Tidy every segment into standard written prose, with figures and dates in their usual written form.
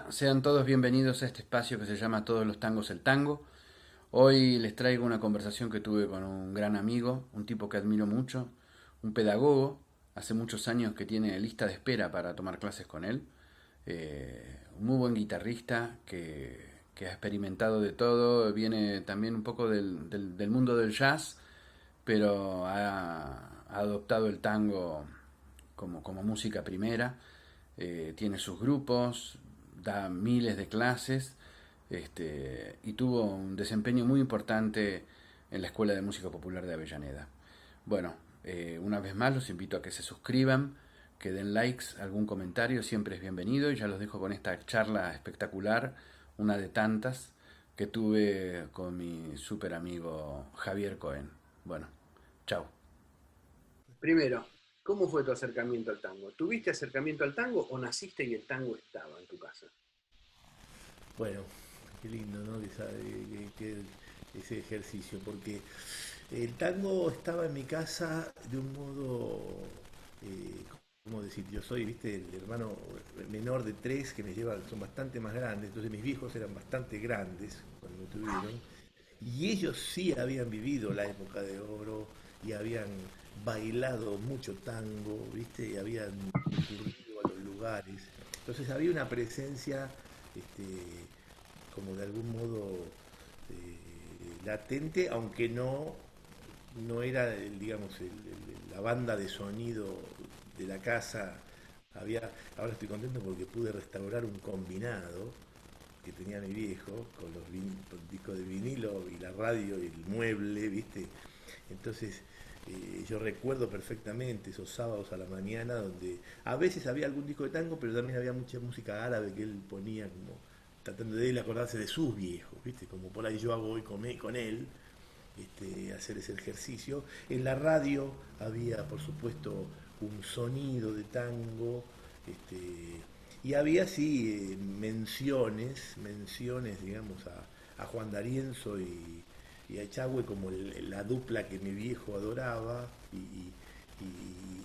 Hola, sean todos bienvenidos a este espacio que se llama Todos los tangos el tango. Hoy les traigo una conversación que tuve con un gran amigo, un tipo que admiro mucho, un pedagogo, hace muchos años que tiene lista de espera para tomar clases con él, un muy buen guitarrista que ha experimentado de todo, viene también un poco del mundo del jazz, pero ha adoptado el tango como música primera, tiene sus grupos, da miles de clases, y tuvo un desempeño muy importante en la Escuela de Música Popular de Avellaneda. Bueno, una vez más los invito a que se suscriban, que den likes, algún comentario, siempre es bienvenido, y ya los dejo con esta charla espectacular, una de tantas que tuve con mi super amigo Javier Cohen. Bueno, chao. Primero, ¿cómo fue tu acercamiento al tango? ¿Tuviste acercamiento al tango o naciste y el tango estaba en tu casa? Bueno, qué lindo, ¿no? Ese ejercicio, porque el tango estaba en mi casa de un modo, eh, ¿cómo decir? Yo soy, viste, el hermano menor de tres que me llevan, son bastante más grandes, entonces mis viejos eran bastante grandes cuando me tuvieron, y ellos sí habían vivido la época de oro y habían bailado mucho tango, viste, y habían concurrido a los lugares. Entonces había una presencia este, como de algún modo latente, aunque no era, digamos, la banda de sonido de la casa. Ahora estoy contento porque pude restaurar un combinado que tenía mi viejo con discos de vinilo y la radio y el mueble, ¿viste? Entonces, yo recuerdo perfectamente esos sábados a la mañana donde a veces había algún disco de tango, pero también había mucha música árabe que él ponía como tratando de él acordarse de sus viejos, ¿viste? Como por ahí yo hago hoy con él, hacer ese ejercicio. En la radio había, por supuesto, un sonido de tango, y había, sí, menciones, digamos, a Juan D'Arienzo y a Echagüe como la dupla que mi viejo adoraba,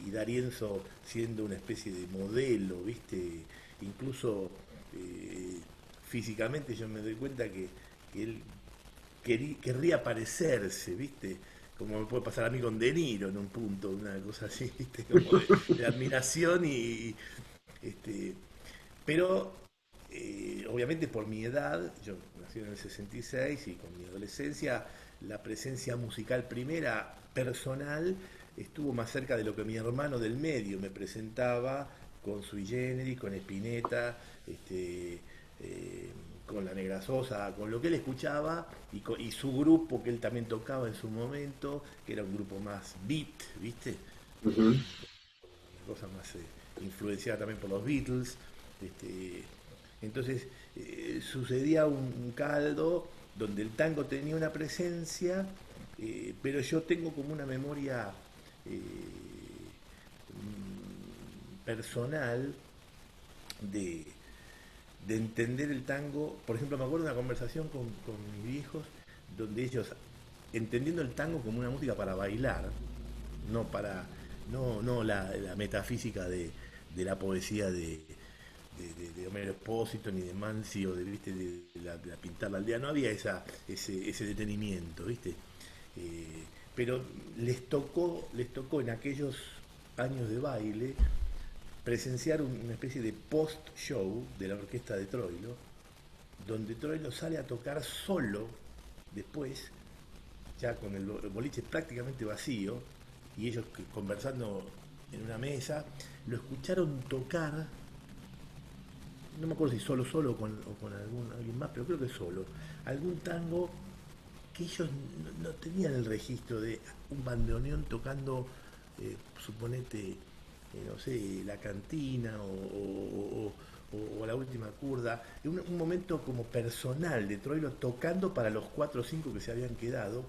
y D'Arienzo siendo una especie de modelo, ¿viste? Incluso eh, físicamente yo me doy cuenta que él querría parecerse, ¿viste? Como me puede pasar a mí con De Niro en un punto, una cosa así, ¿viste? Como de admiración este, pero obviamente por mi edad, yo nací en el 66 y con mi adolescencia, la presencia musical primera, personal, estuvo más cerca de lo que mi hermano del medio me presentaba con Sui Generis, con Spinetta, eh, con La Negra Sosa, con lo que él escuchaba y su grupo que él también tocaba en su momento, que era un grupo más beat, ¿viste? Ujú. Una cosa más influenciada también por los Beatles. Este, entonces sucedía un caldo donde el tango tenía una presencia, pero yo tengo como una memoria personal de, de entender el tango. Por ejemplo, me acuerdo de una conversación con mis viejos donde ellos, entendiendo el tango como una música para bailar, no para no la metafísica de la poesía de Homero Expósito ni de Mansi o ¿viste? De la pintar la aldea, no había ese detenimiento, ¿viste? Pero les tocó en aquellos años de baile presenciar una especie de post-show de la orquesta de Troilo, donde Troilo sale a tocar solo después, ya con el boliche prácticamente vacío, y ellos conversando en una mesa, lo escucharon tocar, no me acuerdo si solo o con alguien más, pero creo que solo, algún tango que ellos no tenían el registro de un bandoneón tocando, suponete, no sé, la cantina o la última curda, un momento como personal de Troilo tocando para los cuatro o cinco que se habían quedado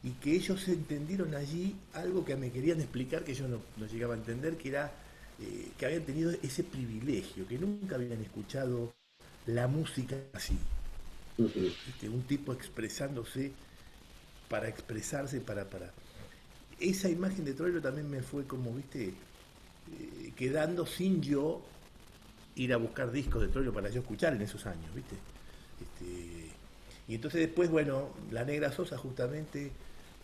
y que ellos entendieron allí algo que me querían explicar que yo no llegaba a entender, que era que habían tenido ese privilegio, que nunca habían escuchado la música así. Ujú. ¿Viste? Un tipo expresándose para expresarse, para. Esa imagen de Troilo también me fue como, viste, quedando sin yo ir a buscar discos de Troilo para yo escuchar en esos años, ¿viste? Este, y entonces después, bueno, La Negra Sosa justamente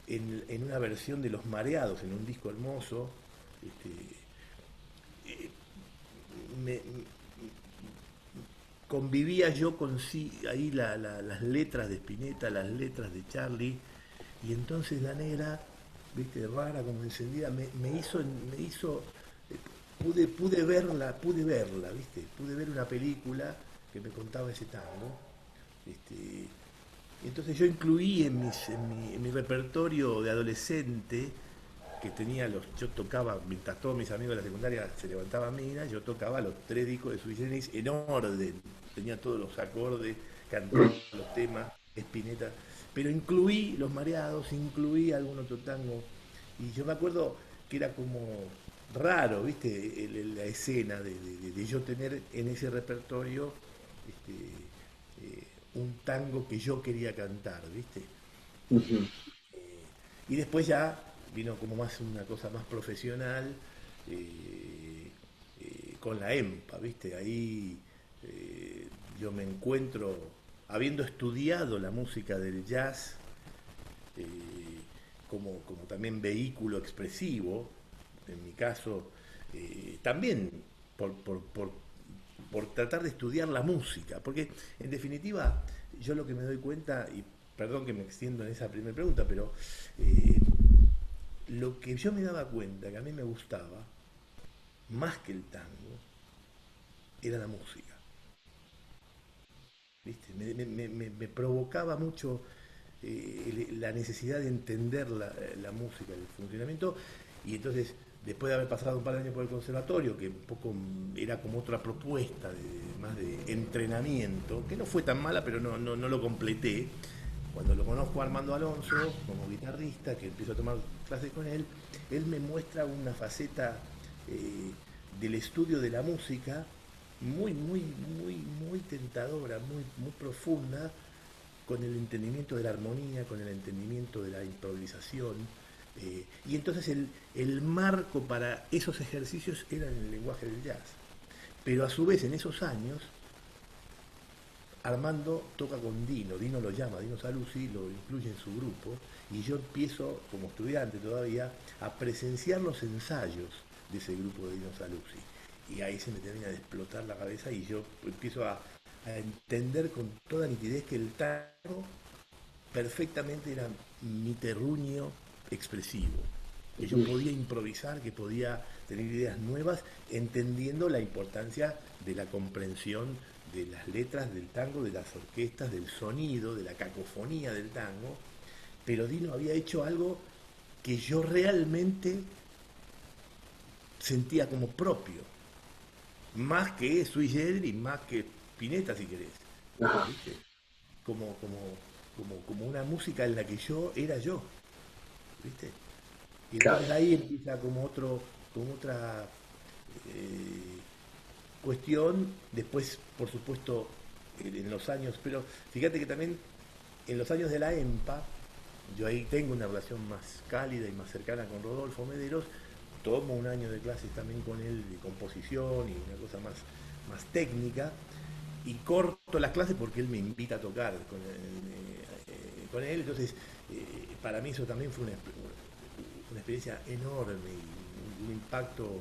en una versión de Los Mareados, en un disco hermoso, eh, me, convivía yo con sí, ahí las letras de Spinetta, las letras de Charlie, y entonces La Negra, viste, rara, como encendida, me hizo, pude verla, viste, pude ver una película que me contaba ese tango, este, entonces yo incluí en mi repertorio de adolescente, que yo tocaba, mientras todos mis amigos de la secundaria se levantaban minas, yo tocaba los 3 discos de Sui Generis en orden, tenía todos los acordes, cantaba los temas, Spinetta, pero incluí Los Mareados, incluí algún otro tango, y yo me acuerdo que era como raro, viste, la escena de yo tener en ese repertorio un tango que yo quería cantar, viste. Ujú. Y después ya vino como más una cosa más profesional, eh, con la EMPA, ¿viste? Ahí yo me encuentro, habiendo estudiado la música del jazz, eh, como también vehículo expresivo, en mi caso, también por, por, por, por tratar de estudiar la música, porque en definitiva yo lo que me doy cuenta, y perdón que me extiendo en esa primera pregunta, pero eh, lo que yo me daba cuenta que a mí me gustaba, más que el tango, era la música. ¿Viste? Me provocaba mucho la necesidad de entender la música, el funcionamiento, y entonces, después de haber pasado un par de años por el conservatorio, que un poco era como otra propuesta más de entrenamiento, que no fue tan mala, pero no lo completé. Cuando lo conozco a Armando Alonso como guitarrista, que empiezo a tomar clases con él me muestra una faceta eh, del estudio de la música muy tentadora, muy profunda, con el entendimiento de la armonía, con el entendimiento de la improvisación. Y entonces el marco para esos ejercicios era en el lenguaje del jazz. Pero a su vez, en esos años, Armando toca con Dino lo llama, Dino Saluzzi, lo incluye en su grupo, y yo empiezo, como estudiante todavía, a presenciar los ensayos de ese grupo de Dino Saluzzi. Y ahí se me termina de explotar la cabeza y yo empiezo a entender con toda nitidez que el tango perfectamente era mi terruño expresivo, que yo podía improvisar, que podía tener ideas nuevas, entendiendo la importancia de la comprensión de las letras del tango, de las orquestas, del sonido, de la cacofonía del tango, pero Dino había hecho algo que yo realmente sentía como propio, más que Sui Generis, más que Spinetta si querés, Ajá. ¿viste? Como una música en la que yo era yo, ¿viste? Y Claro. entonces ahí empieza como otra cuestión, después por supuesto en los años, pero fíjate que también en los años de la EMPA, yo ahí tengo una relación más cálida y más cercana con Rodolfo Mederos, tomo un año de clases también con él de composición y una cosa más técnica, y corto las clases porque él me invita a tocar con él, entonces para mí eso también fue una experiencia enorme y un impacto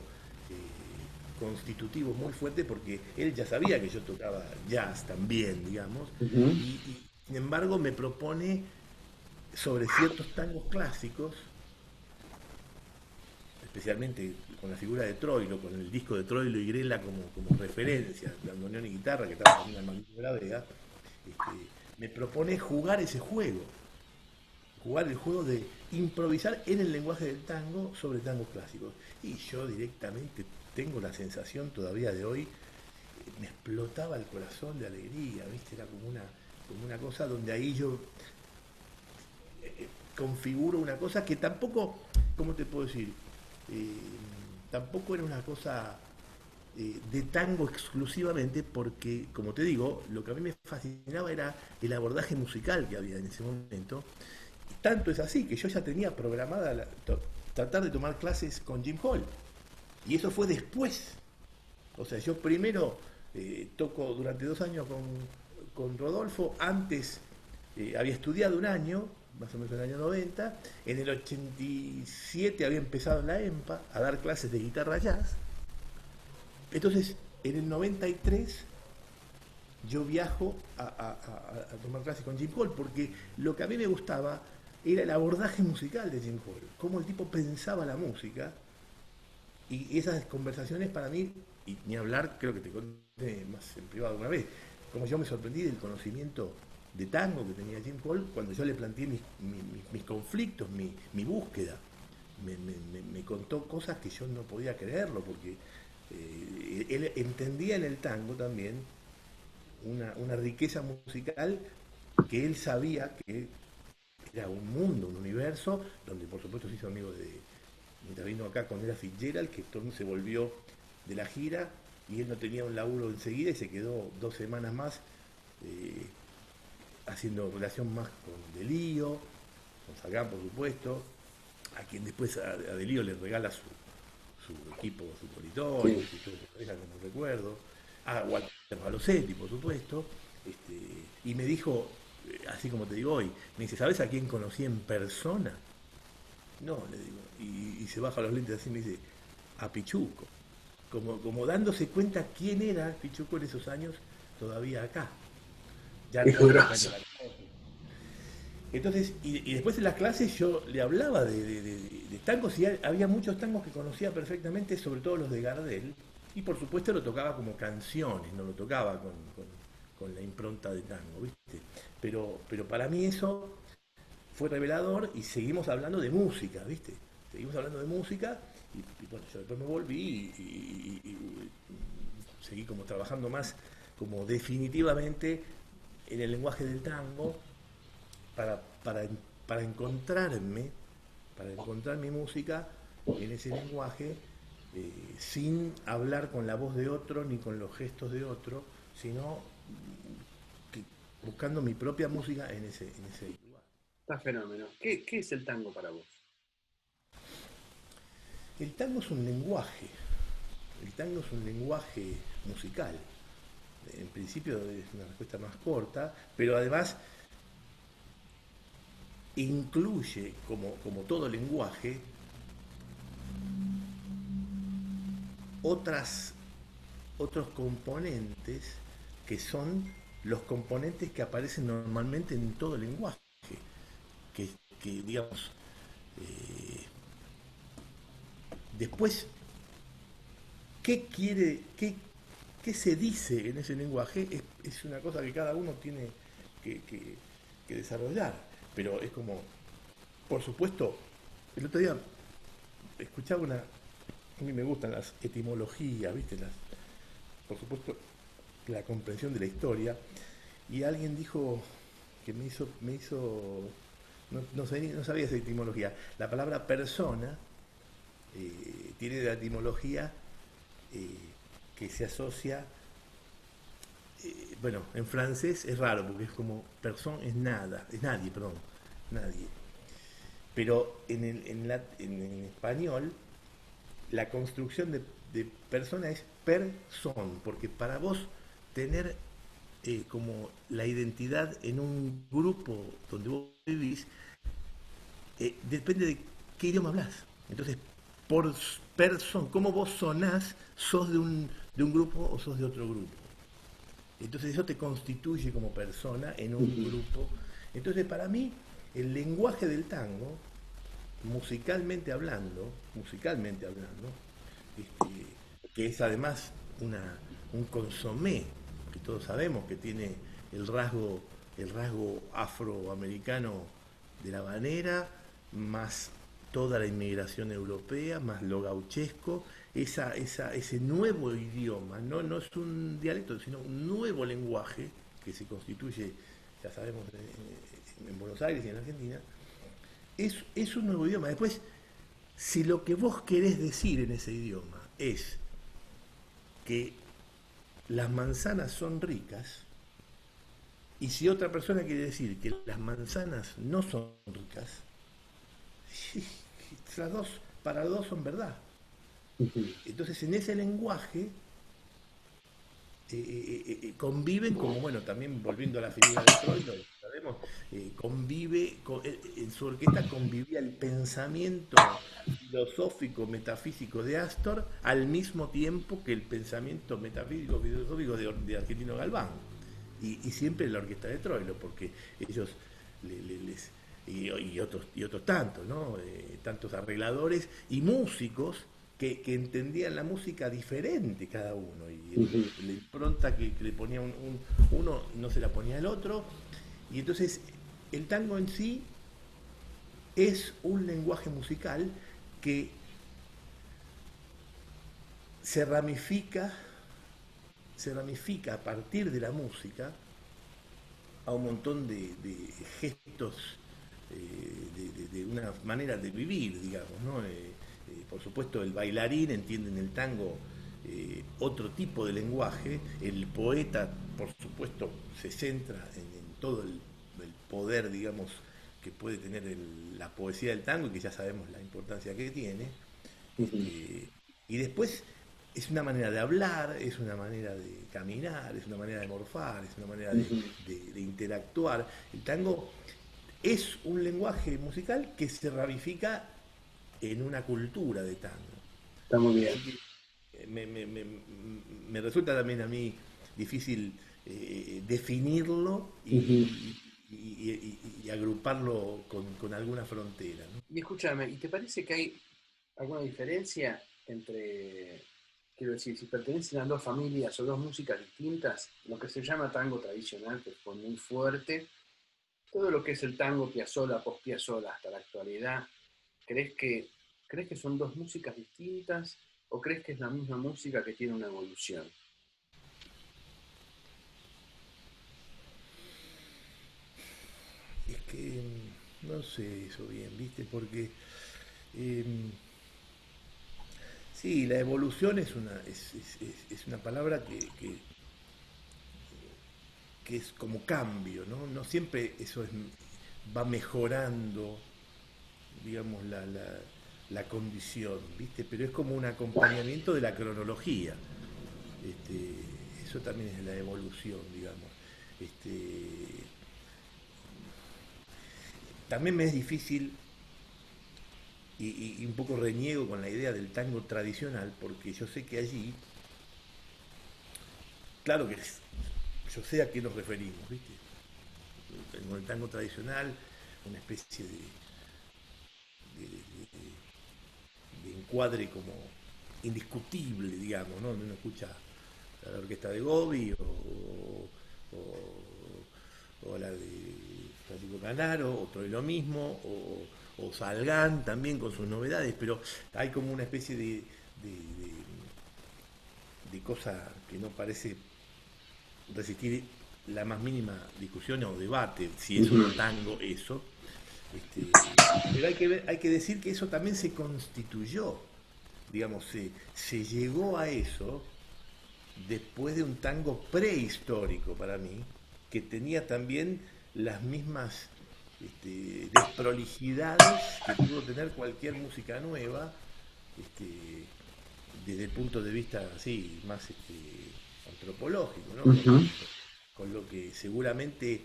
constitutivo muy fuerte porque él ya sabía que yo tocaba jazz también, digamos, Ujú. y sin embargo me propone sobre ciertos tangos clásicos, especialmente con la figura de Troilo, con el disco de Troilo y Grela como referencia, bandoneón y guitarra, que estaba también al Maldito de la Vega, me propone jugar el juego de improvisar en el lenguaje del tango sobre tangos clásicos. Y yo directamente tengo la sensación todavía de hoy, me explotaba el corazón de alegría, ¿viste? Era como una cosa donde ahí yo configuro una cosa que tampoco, ¿cómo te puedo decir? Eh, Tampoco era una cosa de tango exclusivamente porque, como te digo, lo que a mí me fascinaba era el abordaje musical que había en ese momento. Tanto es así que yo ya tenía programada tratar de tomar clases con Jim Hall. Y eso fue después. O sea, yo primero toco durante 2 años con Rodolfo. Antes había estudiado un año, más o menos en el año 90. En el 87 había empezado en la EMPA a dar clases de guitarra jazz. Entonces, en el 93 yo viajo a tomar clases con Jim Hall, porque lo que a mí me gustaba era el abordaje musical de Jim Hall, cómo el tipo pensaba la música, y esas conversaciones para mí, y ni hablar, creo que te conté más en privado una vez, como yo me sorprendí del conocimiento de tango que tenía Jim Hall cuando yo le planteé mis conflictos, mi búsqueda. Me contó cosas que yo no podía creerlo, porque él entendía en el tango también una riqueza musical, que él sabía que era un mundo, un universo, donde por supuesto se hizo amigo mientras vino acá con Ella Fitzgerald, que entonces se volvió de la gira y él no tenía un laburo enseguida y se quedó 2 semanas más haciendo relación más con Delío, con Sagán por supuesto, a quien después a Delío le regala su equipo, su politorio, sí, su pareja, como recuerdo, a Walter Malosetti, por supuesto, y me dijo, así como te digo hoy, me dice, ¿sabes a quién conocí en persona? No, le digo, y se baja los lentes así y me dice, a Pichuco, como dándose cuenta quién era Pichuco en esos años todavía acá. Ya no, entonces, y después en las clases yo le hablaba de tangos, y había muchos tangos que conocía perfectamente, sobre todo los de Gardel, y por supuesto lo tocaba como canciones, no lo tocaba con la impronta de tango, ¿viste? Pero para mí eso fue revelador, y seguimos hablando de música, ¿viste? Seguimos hablando de música, y bueno, yo después me volví y seguí como trabajando más como definitivamente en el lenguaje del tango, para encontrarme, para encontrar mi música en ese lenguaje, sin hablar con la voz de otro ni con los gestos de otro, sino buscando mi propia música en ese lugar. Está fenómeno. ¿Qué es el tango para vos? El tango es un lenguaje, el tango es un lenguaje musical. En principio es una respuesta más corta, pero además incluye, como todo lenguaje, otros componentes que son los componentes que aparecen normalmente en todo lenguaje, que digamos, después, ¿qué se dice en ese lenguaje? Es una cosa que cada uno tiene que desarrollar, pero es como, por supuesto, el otro día escuchaba a mí me gustan las etimologías, ¿viste? Por supuesto, la comprensión de la historia, y alguien dijo que me hizo no sabía esa etimología. La palabra persona tiene la etimología que se asocia, bueno, en francés es raro porque es como persona es nada, es nadie, perdón, nadie. Pero en español la construcción de persona es person, porque para vos tener como la identidad en un grupo donde vos vivís, depende de qué idioma hablas. Entonces, por person, cómo vos sonás, sos de un grupo o sos de otro grupo. Entonces eso te constituye como persona en un grupo. Entonces para mí el lenguaje del tango, musicalmente hablando, que es además un consomé, que todos sabemos que tiene el rasgo afroamericano de la habanera, más toda la inmigración europea, más lo gauchesco, ese nuevo idioma, no es un dialecto, sino un nuevo lenguaje que se constituye, ya sabemos, en Buenos Aires y en Argentina, es un nuevo idioma. Después, si lo que vos querés decir en ese idioma es que las manzanas son ricas, y si otra persona quiere decir que las manzanas no son ricas, para los dos son verdad. Entonces en ese lenguaje conviven como, bueno, también volviendo a la figura de Troilo, sabemos, en su orquesta convivía el pensamiento filosófico, metafísico de Astor al mismo tiempo que el pensamiento metafísico, filosófico de Argentino Galván. Y siempre en la orquesta de Troilo, porque ellos les, y otros tantos, ¿no? Tantos arregladores y músicos que entendían la música diferente cada uno. Y Ujú. la impronta que le ponía uno no se la ponía el otro. Y entonces el tango en sí es un lenguaje musical que se ramifica, se ramifica a partir de la música a un montón de gestos, de una manera de vivir, digamos, ¿no? Por supuesto, el bailarín entiende en el tango otro tipo de lenguaje, el poeta, por supuesto, se centra en todo el poder, digamos, que puede tener la poesía del tango y que ya sabemos la importancia que tiene. Ujú. Este, y después es una manera de hablar, es una manera de caminar, es una manera de morfar, es una manera Ujú. de interactuar. El tango es un lenguaje musical que se ramifica en una cultura de tango. Está muy bien. Así que me resulta también a mí difícil definirlo Ujú. y agruparlo con alguna frontera, ¿no? Y escúchame, ¿y te parece que hay alguna diferencia entre, quiero decir, si pertenecen a dos familias o dos músicas distintas, lo que se llama tango tradicional, que fue muy fuerte, todo lo que es el tango Piazzolla, post-Piazzolla hasta la actualidad, ¿crees que, ¿crees que son dos músicas distintas o crees que es la misma música que tiene una evolución? Es que no sé eso bien, ¿viste? Porque em, sí, la evolución es una palabra que es como cambio, ¿no? No siempre va mejorando, digamos, la condición, ¿viste? Pero es como un acompañamiento de la cronología. Eso también es la evolución, digamos. Este, también me es difícil y un poco reniego con la idea del tango tradicional, porque yo sé que allí, claro que yo sé a qué nos referimos, ¿viste? En el tango tradicional, una especie de encuadre como indiscutible, digamos, ¿no? Uno escucha a la orquesta de Gobi o la de Francisco Canaro, otro de lo mismo, o Salgán también con sus novedades, pero hay como una especie de cosa que no parece resistir la más mínima discusión o debate, si es o no Ujú. tango eso. Pero hay que decir que eso también se constituyó, digamos, se llegó a eso después de un tango prehistórico para mí, que tenía también las mismas desprolijidades que pudo tener cualquier música nueva, este, desde el punto de vista así, más antropológico, ¿no? Ujú. Con lo que seguramente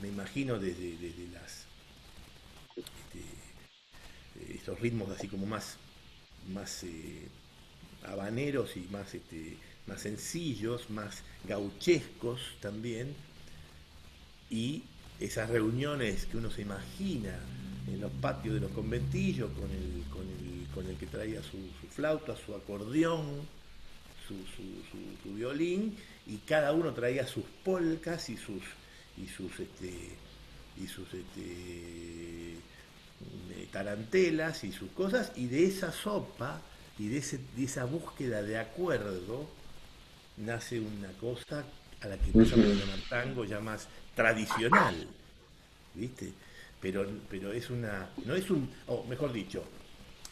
me imagino desde estos ritmos así como más habaneros y más sencillos, más gauchescos también, y esas reuniones que uno se imagina en los patios de los conventillos con el que traía su flauta, su acordeón, su violín, y cada uno traía sus polcas y sus y sus tarantelas y sus cosas, y de esa sopa y de esa búsqueda de acuerdo nace una cosa a la que empezamos a Ujú. llamar tango ya más tradicional, ¿viste? Pero es no es o mejor dicho,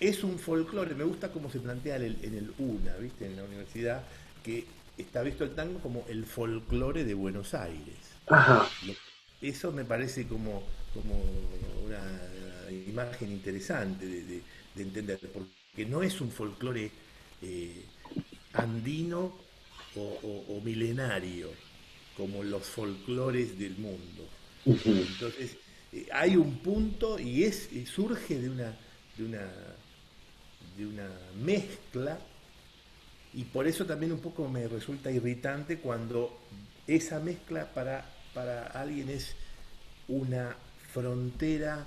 es un folclore, me gusta cómo se plantea en el UNA, ¿viste? En la universidad, que está visto el tango como el folclore de Buenos Aires. Ajá. Lo- Eso me parece como una imagen interesante de entender, porque no es un folclore eh, andino o milenario, como los folclores del mundo. Ujú. Entonces, hay un punto y surge de una, de una mezcla, y por eso también un poco me resulta irritante cuando esa mezcla para alguien es una frontera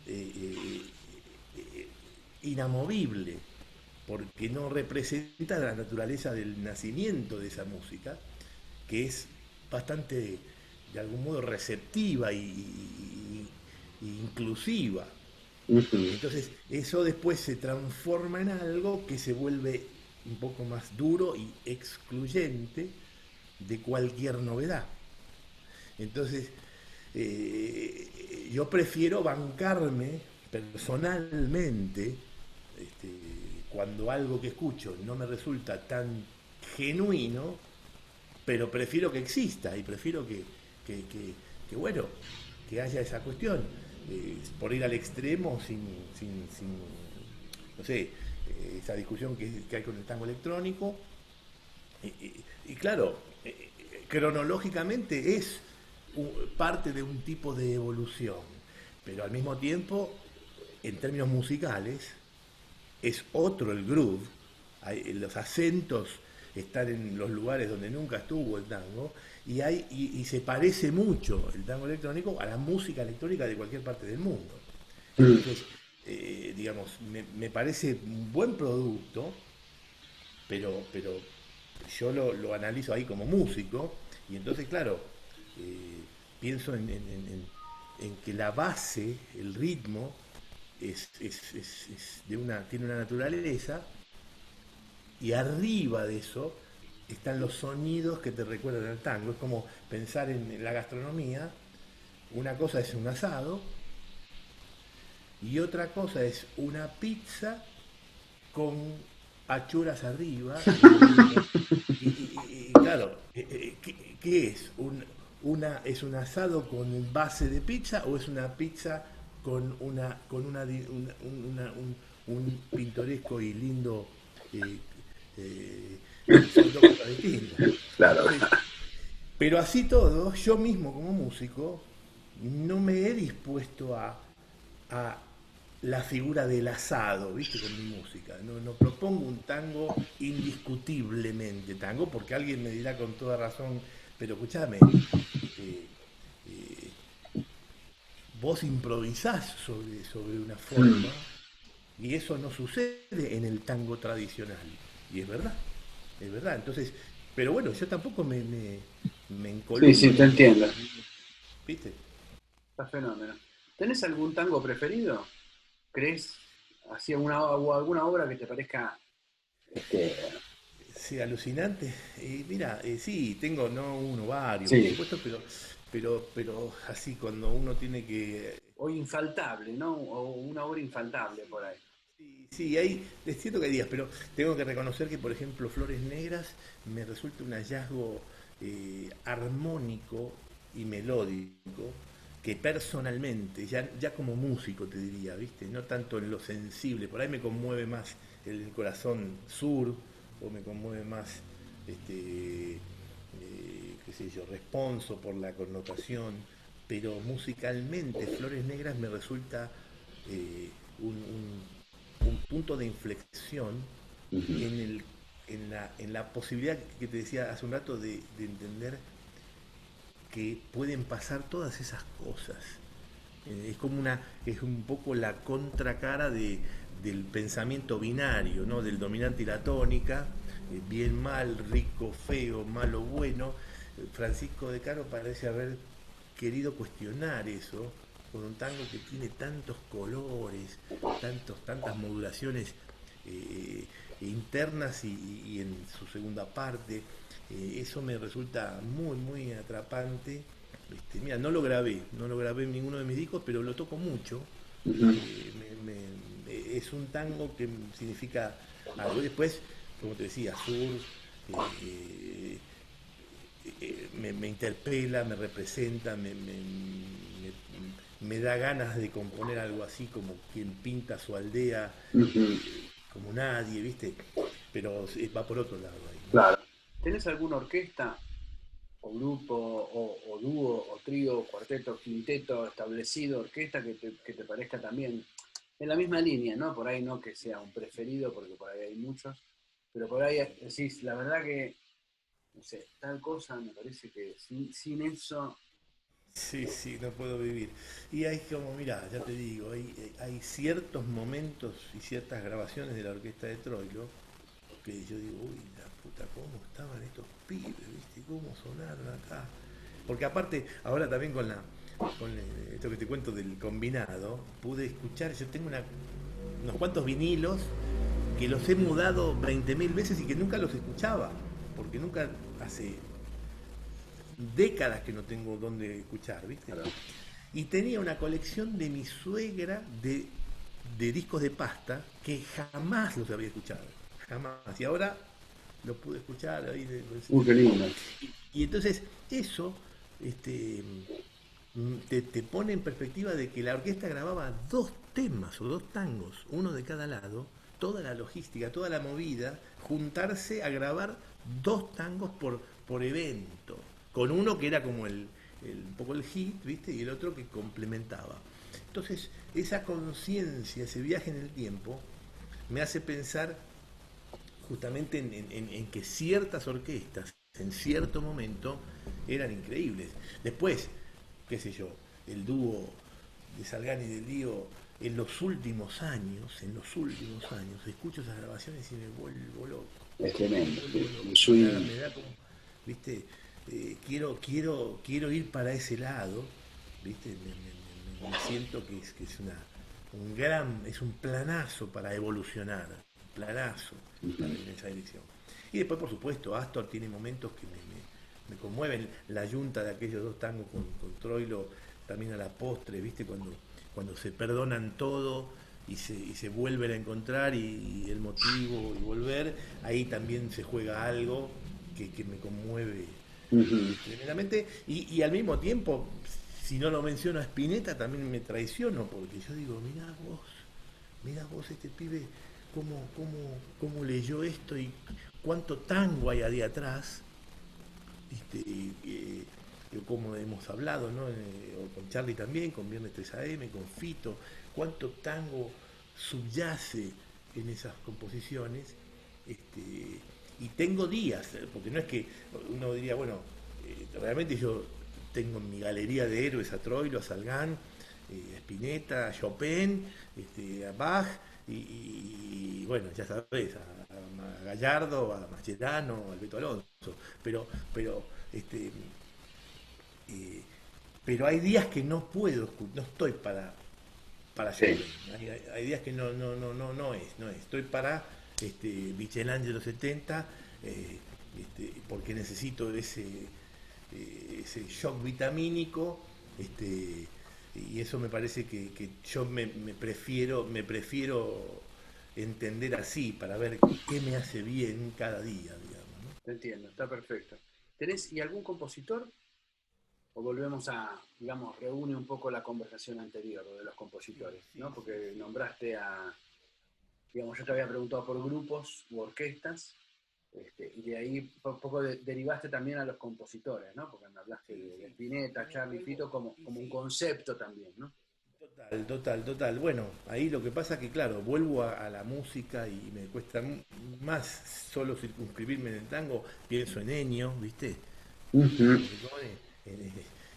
eh, eh, inamovible, porque no representa la naturaleza del nacimiento de esa música, que es bastante, de algún modo, receptiva y inclusiva. Ujú. Entonces, eso después se transforma en algo que se vuelve un poco más duro y excluyente de cualquier novedad. Entonces, yo prefiero bancarme personalmente, este, cuando algo que escucho no me resulta tan genuino, pero prefiero que exista y prefiero que, que- que, bueno, que haya esa cuestión. Por ir al extremo sin, no sé, esa discusión que hay con el tango electrónico. Y claro, cronológicamente es parte de un tipo de evolución, pero al mismo tiempo, en términos musicales, es otro el groove. Los acentos están en los lugares donde nunca estuvo el tango, y se parece mucho el tango electrónico a la música electrónica de cualquier parte del mundo. Mm. Entonces, digamos, me parece un buen producto, pero yo lo analizo ahí como músico, y entonces, claro, pienso en que la base, el ritmo, tiene una naturaleza, y arriba de eso están los sonidos que te recuerdan al tango. Es como pensar en la gastronomía. Una cosa es un asado y otra cosa es una pizza con achuras arriba y un vino. Y claro, ¿qué es? ¿Es un asado con base de pizza o es una pizza con un pintoresco y lindo, eh, eh, son dos cosas distintas? Claro. Entonces, pero así todo, yo mismo como músico no me he dispuesto a la figura del asado, ¿viste? Con mi música. No propongo un tango indiscutiblemente tango, porque alguien me dirá con toda razón, pero escúchame, eh, eh, vos improvisás sobre una Mm. forma, y eso no sucede en el tango tradicional. Y es verdad, es verdad. Entonces, pero bueno, yo tampoco me Sí, sí, te encolumno entiendo. sobre mí, ¿viste? Está fenómeno. ¿Tenés algún tango preferido? ¿Crees así alguna, o alguna obra que te parezca este, Sí, alucinante. Y mira, sí, tengo no uno, varios, por sí, supuesto, pero así cuando uno tiene que. o infaltable, ¿no? O una obra infaltable por ahí. Sí, sí, es cierto que hay días, pero tengo que reconocer que, por ejemplo, Flores Negras me resulta un hallazgo armónico y melódico, que personalmente, ya como músico te diría, ¿viste? No tanto en lo sensible, por ahí me conmueve más el corazón sur, o me conmueve más, qué sé yo, Responso por la connotación, pero musicalmente Flores Negras me resulta eh, un punto de inflexión Ujú. en, el, en la posibilidad que te decía hace un rato de entender que pueden pasar todas esas cosas. Es un poco la contracara del pensamiento binario, ¿no? Del dominante y la tónica, bien mal, rico, feo, malo, bueno. Francisco de Caro parece haber querido cuestionar eso con un tango que tiene tantos colores, tantas modulaciones eh, internas y en su segunda parte. Eso me resulta muy, muy atrapante. Mira, no lo grabé en ninguno de mis discos, pero lo toco mucho. Ujú. Es un tango que significa algo. Y después, como te decía, sur, me interpela, me representa, me da ganas de componer algo así como quien pinta su aldea Ujú. como nadie, ¿viste? Pero va por otro lado ahí, ¿no? Claro. ¿Tenés alguna orquesta o grupo o dúo o trío, cuarteto, quinteto establecido, orquesta que te parezca también en la misma línea, ¿no? Por ahí no que sea un preferido, porque por ahí hay muchos, pero por ahí decís, la verdad que, no sé, tal cosa me parece que sin eso, Sí, sí, no puedo vivir. Y hay como, mira, ya te digo, hay ciertos momentos y ciertas grabaciones de la orquesta de Troilo que yo digo, uy, la puta, ¿cómo estaban estos pibes, viste? ¿Cómo sonaron acá? Porque aparte, ahora también con esto que te cuento del combinado, pude escuchar, yo tengo unos cuantos vinilos que los he mudado 20.000 veces y que nunca los escuchaba, porque nunca hace décadas que no tengo dónde escuchar, ¿viste? claro. Y tenía una colección de mi suegra de discos de pasta que jamás los había escuchado, jamás. Y ahora los pude escuchar ahí. Qué lindo. Y entonces eso este, te pone en perspectiva de que la orquesta grababa dos temas o dos tangos, uno de cada lado, toda la logística, toda la movida, juntarse a grabar dos tangos por evento, con uno que era como un poco el hit, ¿viste? Y el otro que complementaba. Entonces, esa conciencia, ese viaje en el tiempo, me hace pensar justamente en que ciertas orquestas en cierto momento eran increíbles. Después, qué sé yo, el dúo de Salgán y del Lío, en los últimos años, escucho esas grabaciones y me vuelvo loco. Es Me tremendo. vuelvo loco. Me da, Swing. me da como, viste, quiero ir para ese lado, viste, me siento es un planazo para evolucionar, planazo para ir en esa dirección. Y después, por supuesto, Astor tiene momentos que me conmueven. La yunta de aquellos dos tangos con Troilo, también a la postre, ¿viste? Cuando se perdonan todo y se vuelven a encontrar y el motivo y volver, ahí también se juega algo que me conmueve tremendamente. Y al mismo tiempo, si no lo menciono a Spinetta, también me traiciono, porque yo digo, mirá vos este pibe, cómo leyó esto y cuánto tango hay ahí atrás, ¿viste? Como hemos hablado, ¿no? O con Charlie también, con Viernes 3 AM, con Fito, cuánto tango subyace en esas composiciones. este, y tengo días, porque no es que uno diría, bueno, realmente yo tengo en mi galería de héroes a Troilo, a Salgán, a Spinetta, a Chopin, a Bach, y bueno, ya sabes, a Gallardo, a Mascherano, a Alberto Alonso, pero este, eh, pero hay días que no puedo, no estoy para Sí. Chopin. Hay días que no es. Estoy para Michelangelo 70, porque necesito ese shock vitamínico, y eso me parece que yo me prefiero entender así para ver qué me hace bien cada día, digamos, ¿no? Te entiendo, está perfecto. ¿Tenés y algún compositor? O volvemos a, digamos, reúne un poco la conversación anterior de los Sí, compositores, ¿no? sí, sí, Porque sí. nombraste a, digamos, yo te había preguntado por grupos u orquestas, y de ahí un poco derivaste también a los compositores, ¿no? Porque me hablaste Sí, de sí. Y Spinetta, Charlie vuelvo, Fito y como un sí, concepto también, ¿no? total, total, total. Bueno, ahí lo que pasa que, claro, vuelvo a la música y me cuesta más solo circunscribirme en el tango. Pienso en Ennio, ¿viste? En Ujú. Morricone, en,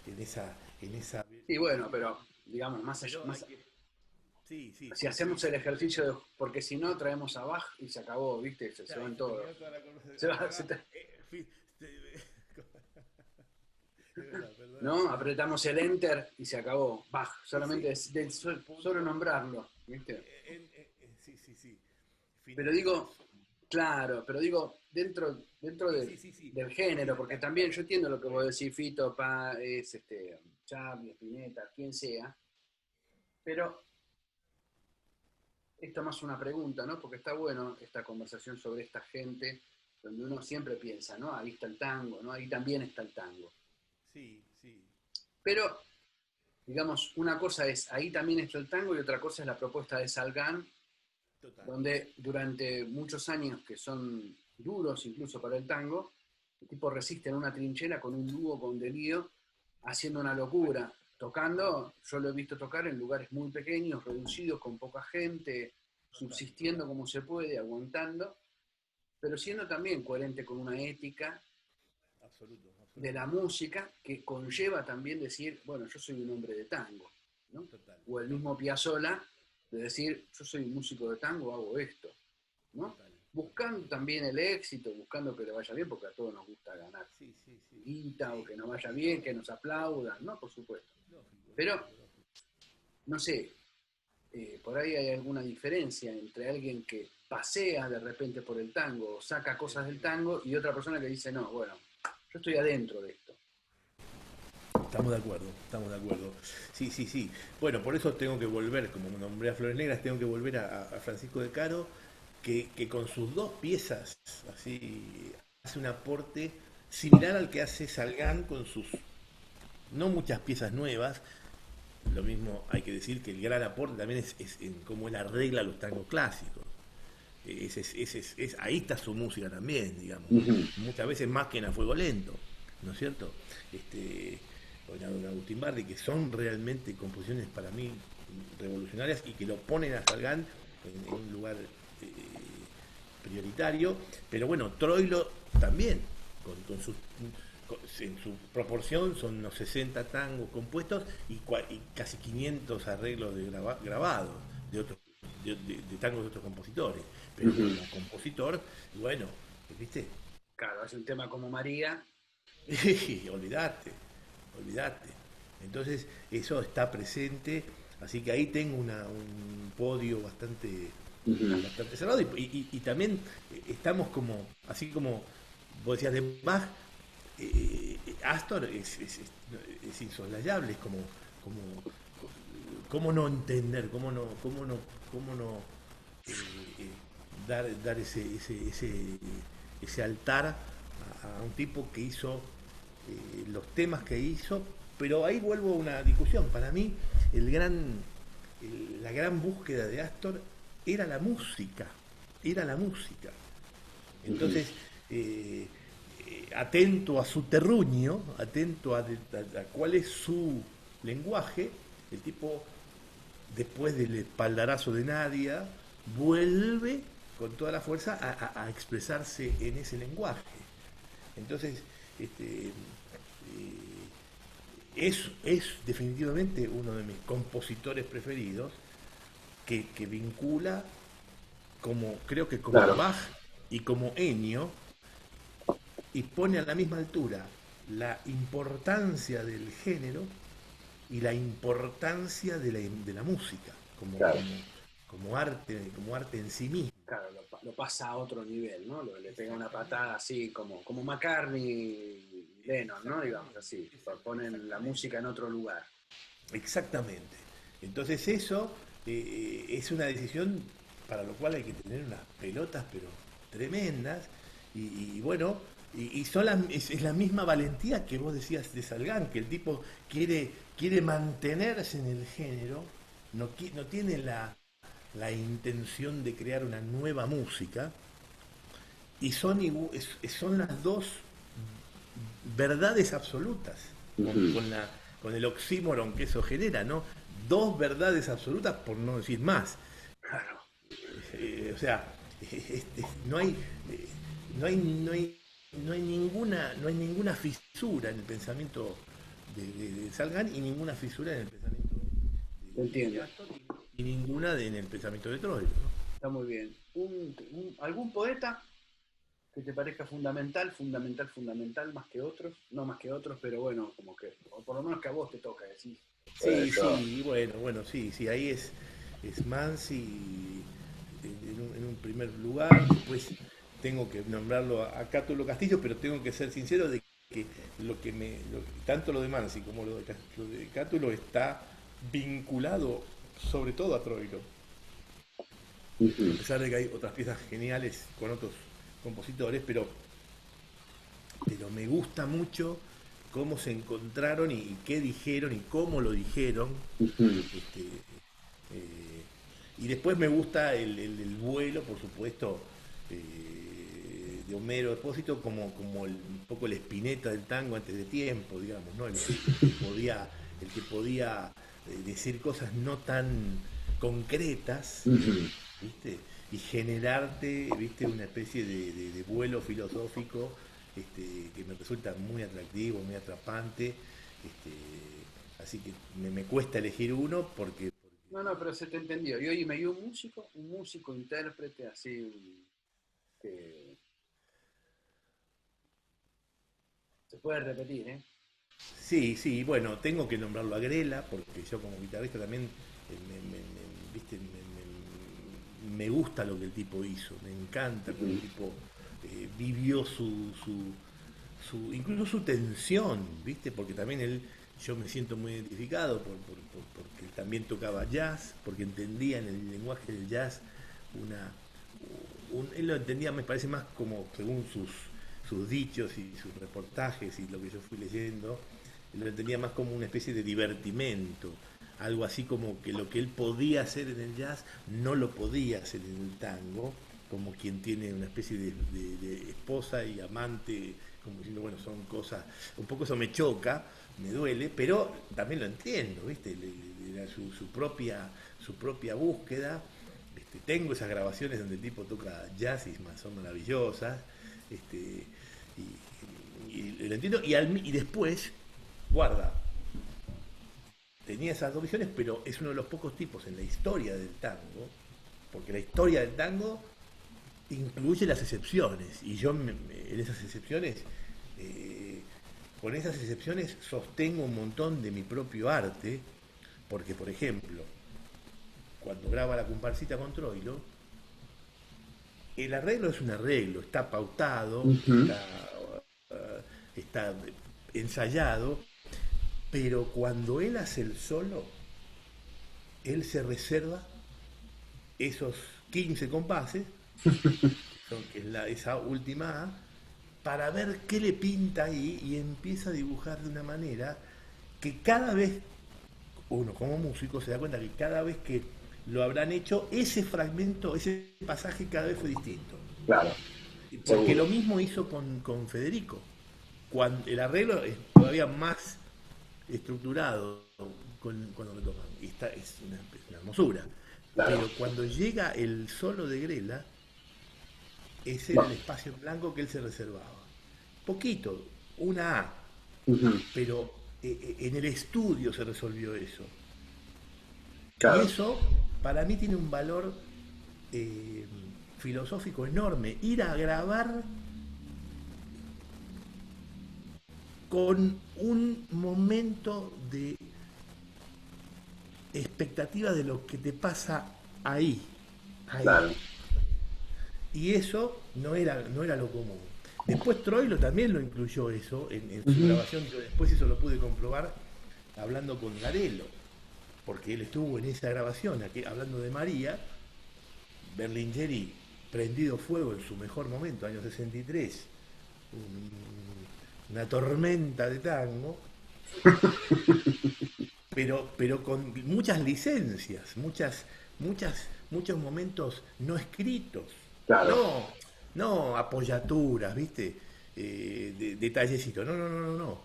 en esa. Y bueno, pero digamos, más allá, Pero hay más, que. Sí, sí, si sí, sí, hacemos el sí, sí. ejercicio de, porque si no traemos a Bach y se acabó, ¿viste? Se Ya, y van se todos. terminó toda la conversación. Se va, Acá, es verdad, perdóname. ¿no? Apretamos el enter y se acabó. Bach, Y solamente sí, de solo punto. nombrarlo, ¿viste? Sí, sí, sí. Pero Finalizó. digo, claro, pero digo, dentro Sí, sí, sí, sí. del Sí, género, porque también claro. yo entiendo lo que vos Bueno, decís, Fito, Pa, es Charlie, Spinetta, quien sea, pero esto más una pregunta, ¿no? Porque está bueno esta conversación sobre esta gente, donde uno siempre piensa, ¿no? Ahí está el tango, ¿no? Ahí también está el tango. sí, sí. Pero digamos, una cosa es, ahí también está el tango y otra cosa es la propuesta de Salgán, Total. donde durante muchos años que son duros incluso para el tango, El tipo resiste en una trinchera con un dúo con Delío, haciendo una locura, tocando, yo lo he visto tocar en lugares muy pequeños, reducidos, con poca gente, subsistiendo como se puede, aguantando, pero siendo también coherente con una ética Absoluto, de absoluto. la música que conlleva también decir, bueno, yo soy un hombre de tango, ¿no? Total, O el total, mismo Piazzolla de decir, yo soy un músico de tango, hago esto, ¿no? total, total. Buscando también el éxito, buscando que le vaya bien, porque a todos nos gusta ganar Sí, sí, sí. guita o Sí, que nos vaya y bien, no, que nos aplaudan, ¿no? Por supuesto. lógico, Pero, lógico, lógico. no sé, por ahí hay alguna diferencia entre alguien que pasea de repente por el tango, o saca Te cosas del entiendo. tango, y otra persona que dice, no, bueno, yo estoy adentro de esto. Estamos de acuerdo, estamos de acuerdo. Sí, sí, sí. Bueno, por eso tengo que volver, como nombré a Flores Negras, tengo que volver a Francisco de Caro, que con sus dos piezas, así, hace un aporte similar al que hace Salgán con sus no muchas piezas nuevas. Lo mismo hay que decir que el gran aporte también es en cómo él arregla los tangos clásicos. Ahí está su música también, digamos. Ujú. Muchas veces más que en A Fuego Lento, ¿no es cierto? O en Agustín Bardi, que son realmente composiciones para mí revolucionarias y que lo ponen a Salgán en un lugar prioritario. Pero bueno, Troilo también, con sus en su proporción son unos 60 tangos compuestos y casi 500 arreglos grabados de otros de tangos de otros compositores. Pero Ujú. como compositor, bueno, ¿viste? Claro, hace un tema como María. Olvidate, olvidate. Entonces, eso está presente, así que ahí tengo un podio Ujú. bastante cerrado y también estamos como, así como vos decías de Bach, Astor es insoslayable, es como, cómo no entender, cómo no eh, dar ese altar a un tipo que hizo los temas que hizo, pero ahí vuelvo a una discusión. Para mí, la gran búsqueda de Astor era la música, era la música. Ujú. Entonces, atento a su terruño, atento a cuál es su lenguaje, el tipo, después del espaldarazo de Nadia, vuelve con toda la fuerza a expresarse en ese lenguaje. Entonces, es definitivamente uno de mis compositores preferidos que vincula como creo que como Claro, Bach y como Ennio y pone a la misma altura la importancia del género y la importancia de la música claro, como arte en sí mismo. claro, lo pasa a otro nivel, ¿no? Le pega una patada Exactamente, así como McCartney y Lennon, ¿no? Digamos exactamente, así, ponen la exactamente, música en otro lugar. exactamente. Entonces eso es una decisión para lo cual hay que tener unas pelotas pero tremendas y bueno, es la misma valentía que vos decías de Salgán, que el tipo quiere mantenerse en el género, no tiene la intención de crear una nueva música, y son las dos verdades absolutas, Ujú. con el oxímoron que eso genera, ¿no? Dos verdades absolutas, por no decir más. Claro, O sea, no hay, eh, no hay ninguna fisura en el pensamiento de Salgan y ninguna fisura en el pensamiento te de entiendo. Astor y ninguna en el pensamiento de Troilo, ¿no? Está muy bien. ¿Algún poeta que te parezca fundamental, fundamental, fundamental más que otros? No más que otros, pero bueno, como que, o por lo menos que a vos te toca decir. Sí, Yo. sí, bueno, sí, sí, ahí es Mansi en un primer lugar, después tengo que nombrarlo a Cátulo Castillo, pero tengo que ser sincero de que tanto lo de Mansi como lo de Cátulo está vinculado sobre todo a Troilo, a Ujú. pesar de que hay otras piezas geniales con otros compositores, pero me gusta mucho cómo se encontraron y qué dijeron y cómo lo dijeron. Ujú. Este, y después me gusta el vuelo, por supuesto, de Homero Expósito como un poco el Spinetta del tango antes de tiempo, digamos, ¿no? El que podía decir cosas no tan concretas, Ujú. ¿viste? Y generarte, ¿viste? Una especie de vuelo filosófico que me resulta muy atractivo, muy atrapante. Así que me cuesta elegir uno porque No, no, pero se te entendió. Y oye, me dio un músico, intérprete, así, que se puede repetir, ¿eh? sí, sí, bueno, tengo que nombrarlo a Grela, porque yo como guitarrista también ¿viste? Me gusta lo que el tipo hizo, me encanta cómo el Ujú. tipo vivió incluso su tensión, ¿viste? Porque también yo me siento muy identificado porque él también tocaba jazz, porque entendía en el lenguaje del jazz una, él lo entendía, me parece más como según sus dichos y sus reportajes y lo que yo fui leyendo, él lo entendía más como una especie de divertimento, algo así como que lo que él podía hacer en el jazz no lo podía hacer en el tango, como quien tiene una especie de esposa y amante, como diciendo, bueno, son cosas, un poco eso me choca, me duele, pero también lo entiendo, ¿viste? Era su propia búsqueda. Tengo esas grabaciones donde el tipo toca jazz y son maravillosas. Este, y lo entiendo. Y después, guarda, tenía esas dos visiones, pero es uno de los pocos tipos en la historia del tango, porque la historia del tango incluye las excepciones, y yo en esas excepciones, eh, con esas excepciones sostengo un montón de mi propio arte, porque por ejemplo, cuando graba la comparsita con Troilo, el arreglo es un arreglo, está pautado, Ujú. está ensayado, pero cuando él hace el solo, él se reserva esos 15 compases, que es esa última A, para ver qué le pinta ahí y empieza a dibujar de una manera que cada vez, uno como músico se da cuenta que cada vez que lo habrán hecho, ese fragmento, ese pasaje cada vez fue distinto. Claro, Porque seguro. lo mismo hizo con Federico. Cuando el arreglo es todavía más estructurado cuando lo toman. Y es una hermosura. Claro. Pero cuando llega el solo de Grela, ese era el Va. espacio en blanco que él se reservaba. Poquito, una A, Ujú. pero en el estudio se resolvió eso. Y Claro. eso para mí tiene un valor eh, filosófico enorme. Ir a grabar con un momento de expectativa de lo que te pasa ahí, ahí. Claro. Y eso no era lo común. Después Troilo también lo incluyó eso en su Ujú. grabación, yo después eso lo pude comprobar hablando con Garelo, porque él estuvo en esa grabación, hablando de María, Berlingeri prendido fuego en su mejor momento, año 63, una tormenta de tango, pero con muchas licencias, muchos momentos no escritos, Claro. no, no apoyaturas, ¿viste? Detallecitos, no, no, no, no, no.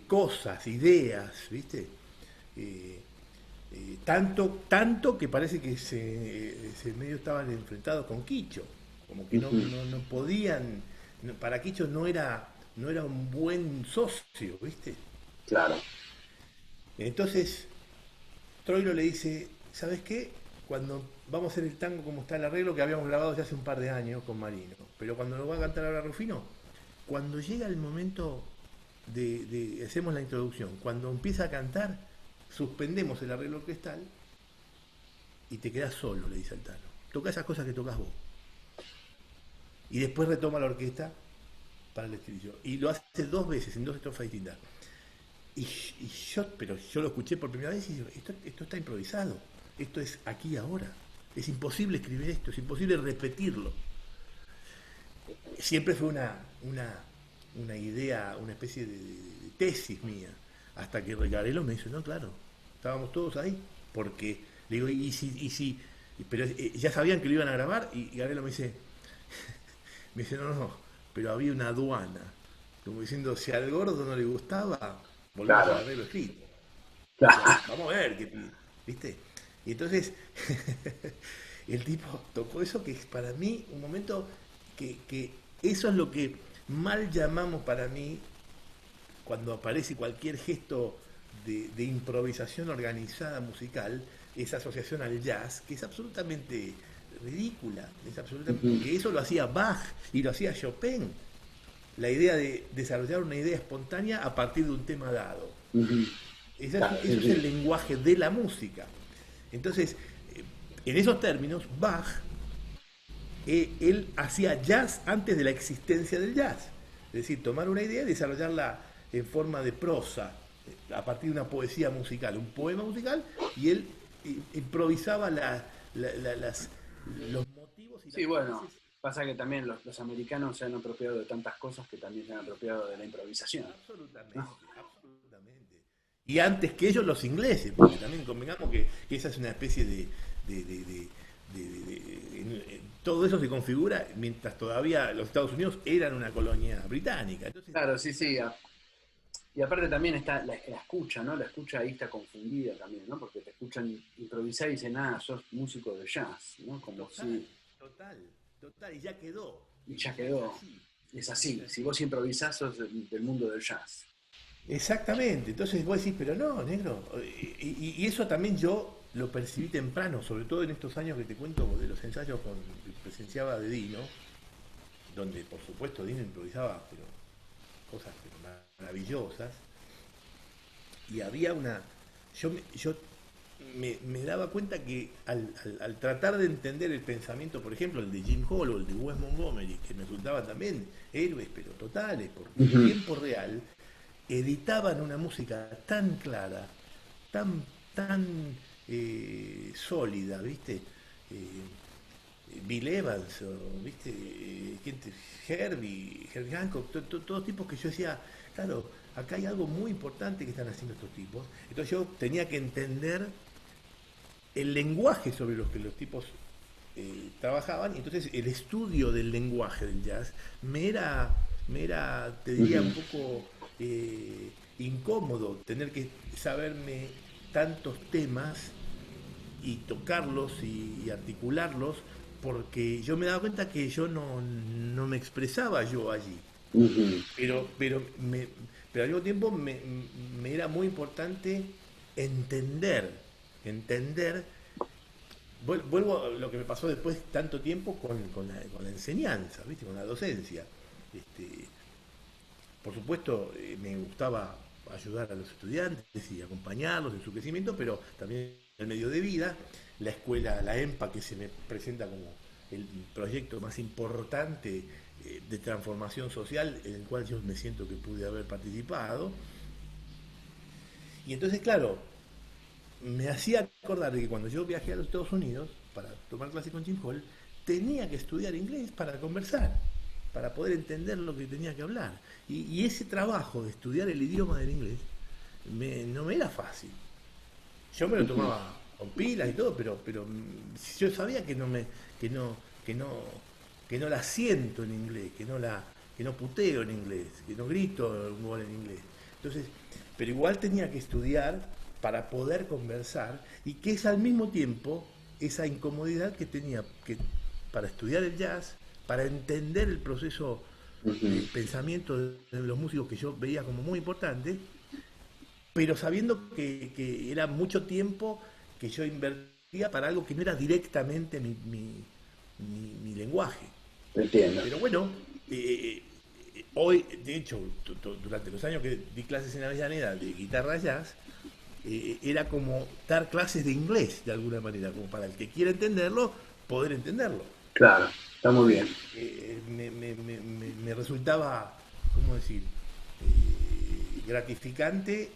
Cosas, ideas, ¿viste? Eh, tanto que parece que se medio estaban enfrentados con Quicho, como que no, Ujú. no, no podían, para Quicho no era un buen socio, ¿viste? Claro. Entonces, Troilo le dice, ¿sabes qué? Cuando vamos a hacer el tango como está el arreglo que habíamos grabado ya hace un par de años con Marino, pero cuando lo va a cantar ahora Rufino, cuando llega el momento hacemos la introducción, cuando empieza a cantar, suspendemos el arreglo orquestal y te quedas solo, le dice al Tano. Toca esas cosas que tocas vos. Y después retoma la orquesta para el estribillo. Y lo hace dos veces, en dos estrofas distintas. Pero yo lo escuché por primera vez y digo, esto está improvisado, esto es aquí y ahora, es imposible escribir esto, es imposible repetirlo. Siempre fue una idea, una especie de tesis mía, hasta que Regarelo me dice, no, claro, estábamos todos ahí, porque le digo, pero ya sabían que lo iban a grabar y Garelo me dice, no, no, no, pero había una aduana, como diciendo, si al gordo no le gustaba, volvemos al Claro, arreglo escrito. O sea, claro. vamos a ver, ¿viste? Y entonces el tipo tocó eso que es para mí un momento que eso es lo que mal llamamos para mí cuando aparece cualquier gesto de improvisación organizada musical, esa asociación al jazz, que es absolutamente ridícula, Ujú, porque eso lo hacía Bach y lo hacía Chopin, la idea de desarrollar una idea espontánea a partir de un tema dado. ujú. Claro, sí, Eso es el sí. lenguaje de la música. Entonces, en esos términos, Bach, él hacía jazz antes de la existencia del jazz. Es decir, tomar una idea y desarrollarla en forma de prosa, a partir de una poesía musical, un poema musical, y él improvisaba los motivos y las Sí, bueno, frases. pasa que también los americanos se han apropiado de tantas cosas que también se han apropiado de la improvisación, ¿no? Absolutamente, absolutamente. Y antes que ellos los ingleses, porque también convengamos que esa es una especie de- de- de- todo eso se configura mientras todavía los Estados Unidos eran una colonia británica. Entonces, Claro, sí, sí. Y aparte también está la escucha, ¿no? La escucha ahí está confundida también, ¿no? Porque te escuchan improvisar y dicen, ah, sos músico de jazz, ¿no? Como total, si, total, total, y ya quedó, y ya ya es quedó. así, Es es así. Si así. vos improvisás, sos del mundo del jazz. Exactamente, entonces vos decís, pero no, negro, y eso también yo lo percibí temprano, sobre todo en estos años que te cuento de los ensayos que presenciaba de Dino, donde por supuesto Dino improvisaba, pero cosas pero maravillosas, y había una, yo me daba cuenta que al tratar de entender el pensamiento, por ejemplo, el de Jim Hall o el de Wes Montgomery, que me resultaban también héroes pero totales, porque en Ujú. tiempo real editaban una música tan clara, tan sólida, ¿viste? Bill Evans, o, ¿viste? Herbie Hancock, todos tipos que yo decía, claro, acá hay algo muy importante que están haciendo estos tipos. Entonces yo tenía que entender el lenguaje sobre los que los tipos trabajaban, y entonces el estudio del lenguaje del jazz te diría, un Ujú. poco incómodo tener que saberme tantos temas y tocarlos y articularlos, porque yo me daba cuenta que yo no me expresaba yo allí. Ujú. Pero, pero, me, pero al mismo tiempo me era muy importante entender, entender. Vuelvo a lo que me pasó después tanto tiempo con la enseñanza, ¿viste? Con la docencia. Este, por supuesto, me gustaba ayudar a los estudiantes y acompañarlos en su crecimiento, pero también el medio de vida, la escuela, la EMPA, que se me presenta como el proyecto más importante de transformación social en el cual yo me siento que pude haber participado. Y entonces, claro, me hacía acordar de que cuando yo viajé a los Estados Unidos para tomar clase con Jim Hall, tenía que estudiar inglés para conversar, para poder entender lo que tenía que hablar. Y ese trabajo de estudiar el idioma del inglés no me era fácil. Yo me lo Ujú. tomaba con pilas y todo, pero yo sabía que no, que no, que no la siento en inglés, que no puteo en inglés, que no grito un gol en inglés. Entonces, pero igual tenía que estudiar para poder conversar, y que es al mismo tiempo esa incomodidad que tenía que para estudiar el jazz, para entender el proceso de Ujú. pensamiento de los músicos que yo veía como muy importante, pero sabiendo que era mucho tiempo que yo invertía para algo que no era directamente mi lenguaje. Entiendo. Pero bueno, hoy, de hecho, durante los años que di clases en Avellaneda de guitarra jazz, era como dar clases de inglés de alguna manera, como para el que quiera entenderlo, poder entenderlo. Claro, está muy Entonces, bien. me resultaba, ¿cómo decir?, gratificante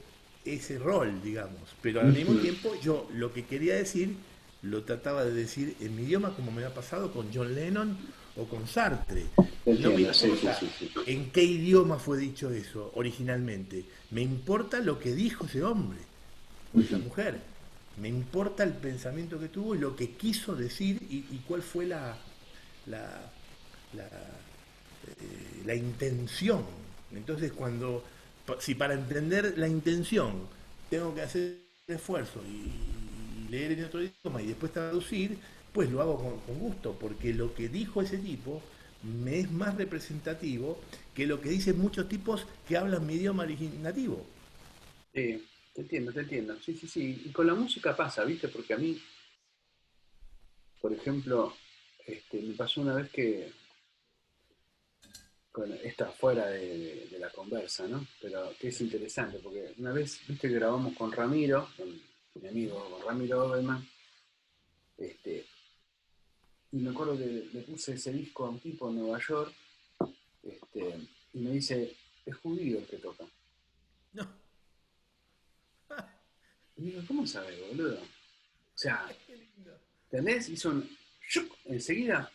ese rol, digamos. Pero al mismo Ujú. tiempo yo lo que quería decir lo trataba de decir en mi idioma, como me ha pasado con John Lennon o con Sartre. No me Entiendo, sí, sí, importa sí, sí. en qué idioma fue dicho eso originalmente. Me importa lo que dijo ese hombre o esa Ujú. mujer. Me importa el pensamiento que tuvo y lo que quiso decir, y cuál fue la, la, la intención. Entonces si para entender la intención tengo que hacer esfuerzo y leer en otro idioma y después traducir, pues lo hago con gusto, porque lo que dijo ese tipo me es más representativo que lo que dicen muchos tipos que hablan mi idioma nativo. Sí, te entiendo, te entiendo. Sí, sí, sí. Y con la música pasa, ¿viste? Porque a mí, por ejemplo, me pasó una vez que, está fuera de la conversa, ¿no? Pero que es interesante, porque una vez, viste que grabamos con Ramiro, con mi amigo con Ramiro Oberman, este, y me acuerdo que le puse ese disco a un tipo en Nueva York, este, y me dice, es judío el que toca. No, Y digo, ¿cómo sabes, boludo? O sea, qué lindo. ¿entendés? Hizo un ¡shuc! Enseguida.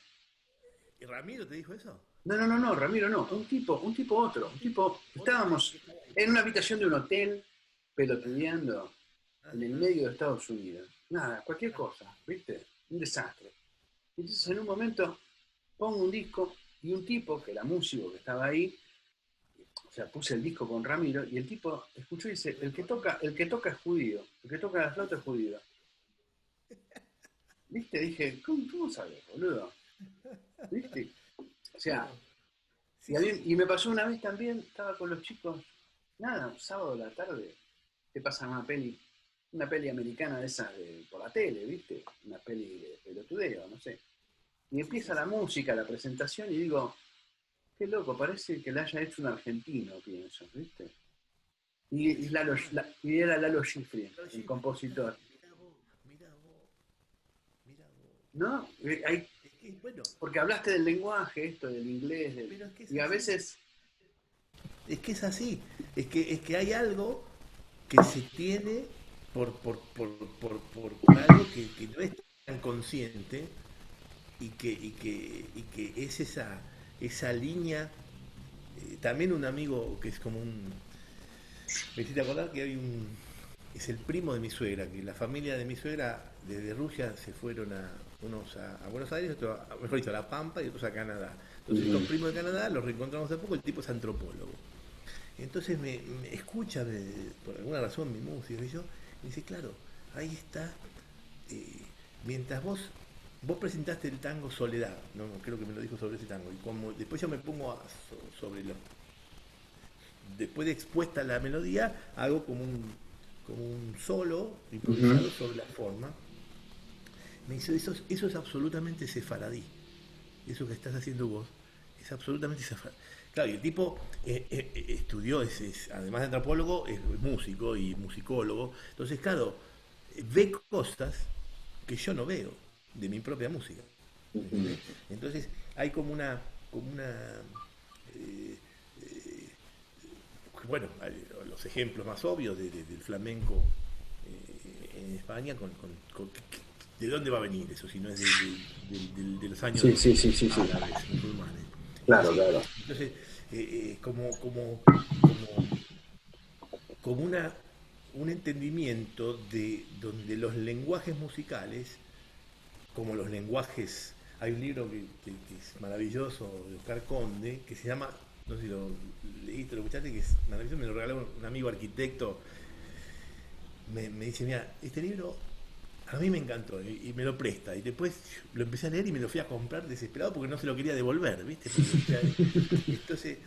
¿Y Ramiro te dijo eso? No, no, no, no, Ramiro no. No, Un tipo otro. Un tipo. otro Estábamos que estaba ahí. en una habitación de un hotel, pelotudeando en el Ajá, medio de Estados Unidos. Nada, cualquier cosa, ¿viste? Un desastre. Entonces en un momento pongo un disco y un tipo, que era músico que estaba ahí, o sea, puse el disco con Ramiro y el tipo escuchó y dice, el que toca es judío, el que toca la flauta es judío. ¿Viste? Dije, ¿cómo sabes, boludo? ¿Viste? O sea, bueno, sí, y sí. me pasó una vez también, estaba con los chicos, nada, un sábado de la tarde, te pasan una peli americana de esas por la tele, ¿viste? Una peli de pelotudeo, no sé. Y Sí, sí, empieza la sí. música, la presentación, y digo, qué loco, parece que la haya hecho un argentino, pienso, ¿viste? Es un tema. Y era Lalo Schifrin, Pero el sí, compositor, mirá vos, mirá vos, mirá vos. ¿no? Es que, bueno, Porque hablaste del lenguaje, esto, del inglés, pero es que es y a así. veces, Es que es así. Es que hay algo que se tiene por algo que no es tan consciente y que es esa línea. También un amigo que es como un. Me hiciste acordar que hay un. Es el primo de mi suegra, que la familia de mi suegra desde Rusia se fueron unos a Buenos Aires, otros mejor dicho, a La Pampa y otros a Canadá. Entonces estos ujú, primos de Canadá los reencontramos hace poco, el tipo es antropólogo. Entonces me escucha por alguna razón mi música y yo, me dice, claro, ahí está, eh, mientras vos presentaste el tango Soledad, no creo que me lo dijo sobre ese tango, y como después yo me pongo sobre después de expuesta la melodía, hago como un solo ujú. improvisado sobre la forma. Me dice, eso es absolutamente sefaradí. Eso que estás haciendo vos es absolutamente sefaradí. Claro, y el tipo estudió, además de antropólogo, es músico y musicólogo. Entonces, claro, ve cosas que yo no veo de mi propia música. Ujú. ¿Entendés? Entonces, hay como una eh, eh, bueno, los ejemplos más obvios del flamenco en España, ¿de dónde va a venir eso? Si no es de los Sí, años sí, sí, sí, sí. árabes, musulmanes. Es Claro, así. claro. Entonces, como, como un entendimiento de donde los lenguajes musicales, como los lenguajes, hay un libro que es maravilloso de Oscar Conde, que se llama, no sé si lo leíste, lo escuchaste, que es maravilloso, me lo regaló un amigo arquitecto, me dice, mira, este libro a mí me encantó y me lo presta. Y después lo empecé a leer y me lo fui a comprar desesperado porque no se lo quería devolver, ¿viste? Porque, o sea, entonces,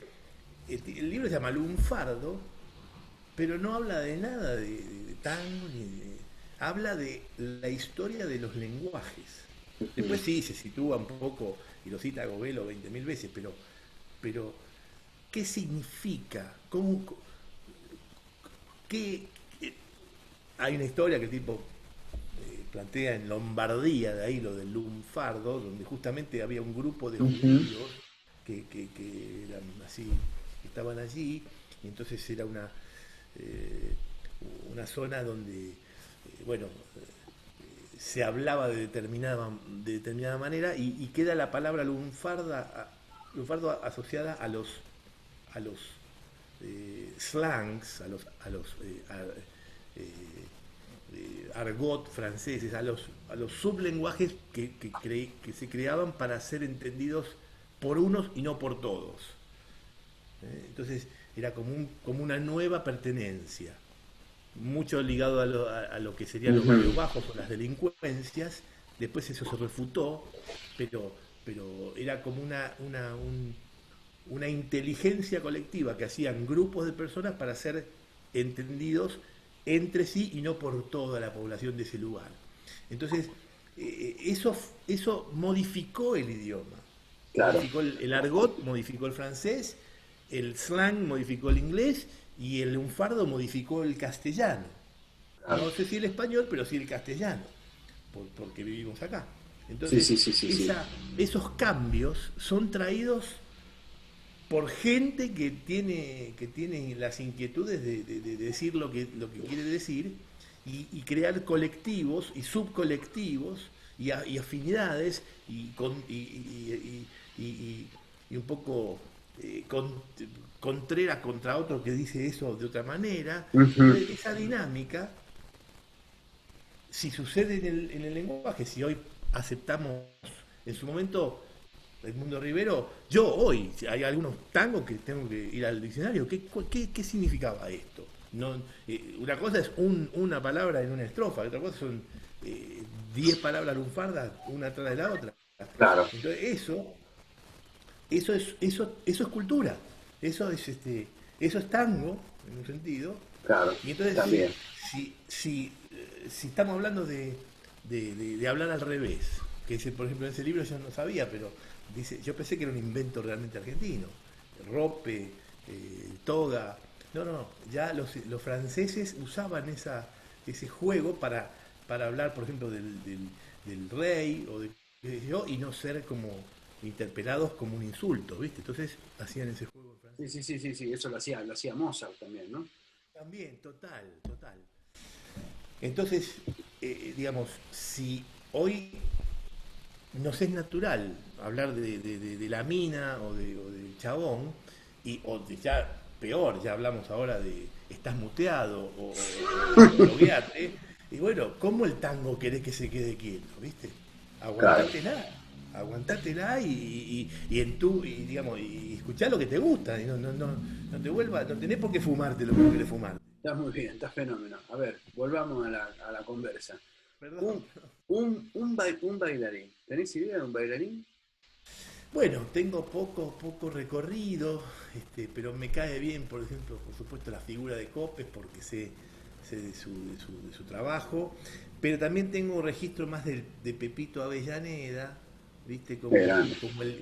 el libro se llama Lunfardo, pero no habla de nada de tango, habla de la historia de los lenguajes. Ujú. Después sí, se sitúa un poco y lo cita Gobelo 20.000 veces, pero ¿qué significa? ¿Qué, hay una historia que el tipo plantea en Lombardía, de ahí lo del lunfardo, donde justamente había un grupo de Ujú. judíos que eran así, que estaban allí, y entonces era eh, una zona donde, bueno, se hablaba de determinada manera y queda la palabra lunfardo asociada a los slangs, eh, argot franceses, a los sublenguajes que se creaban para ser entendidos por unos y no por todos. Entonces era como una nueva pertenencia, mucho ligado a lo que serían los barrios bajos o las delincuencias. Después eso se refutó, pero era como una inteligencia colectiva que hacían grupos de personas para ser entendidos entre sí y no por toda la población de ese lugar. Entonces, eso modificó el idioma, Claro, modificó el argot, modificó el francés, el slang modificó el inglés y el lunfardo modificó el castellano. claro. No sé si el español, pero sí el castellano, porque vivimos acá. Sí, Entonces, sí, sí, sí, sí. esos cambios son traídos por gente que tiene las inquietudes de decir lo que quiere decir y crear colectivos y subcolectivos y afinidades y un poco contrera contra otro que dice eso de otra manera. Ujú. Entonces, esa dinámica, si sucede en el lenguaje, si hoy aceptamos en su momento Edmundo Rivero, yo hoy, si hay algunos tangos que tengo que ir al diccionario, ¿qué significaba esto? No, una cosa es una palabra en una estrofa, otra cosa son 10 palabras lunfardas, una atrás de la otra. Claro, Entonces eso es cultura, eso es tango, en un sentido. claro, Y entonces, también. si estamos hablando de hablar al revés, que por ejemplo en ese libro yo no sabía, pero yo pensé que era un invento realmente argentino, rope, toga. No, no, ya los franceses usaban ese juego para hablar, por ejemplo, del rey o de qué sé yo, y no ser como interpelados como un insulto, ¿viste? Entonces hacían ese juego en Sí, francés. sí, sí, sí, sí, eso lo hacía Mozart también, ¿no? También, total, total. Entonces, digamos, si hoy nos es natural hablar de la mina o del chabón, ya peor, ya hablamos ahora de estás muteado o drogueate, y bueno, ¿cómo el tango querés que se quede quieto? ¿Viste? Claro. Aguantátela, aguantátela digamos, y escuchá lo que te gusta, y no te vuelva, no tenés por qué fumarte lo que no querés fumar. Estás muy bien, estás fenómeno. A ver, volvamos a la conversa. Perdón. Un, un bailarín. ¿Tenés idea de un bailarín? Bueno, tengo poco recorrido, pero me cae bien, por ejemplo, por supuesto, la figura de Copes, porque sé de su trabajo, pero también tengo registro más de Pepito Avellaneda, ¿viste? Qué Como, grande.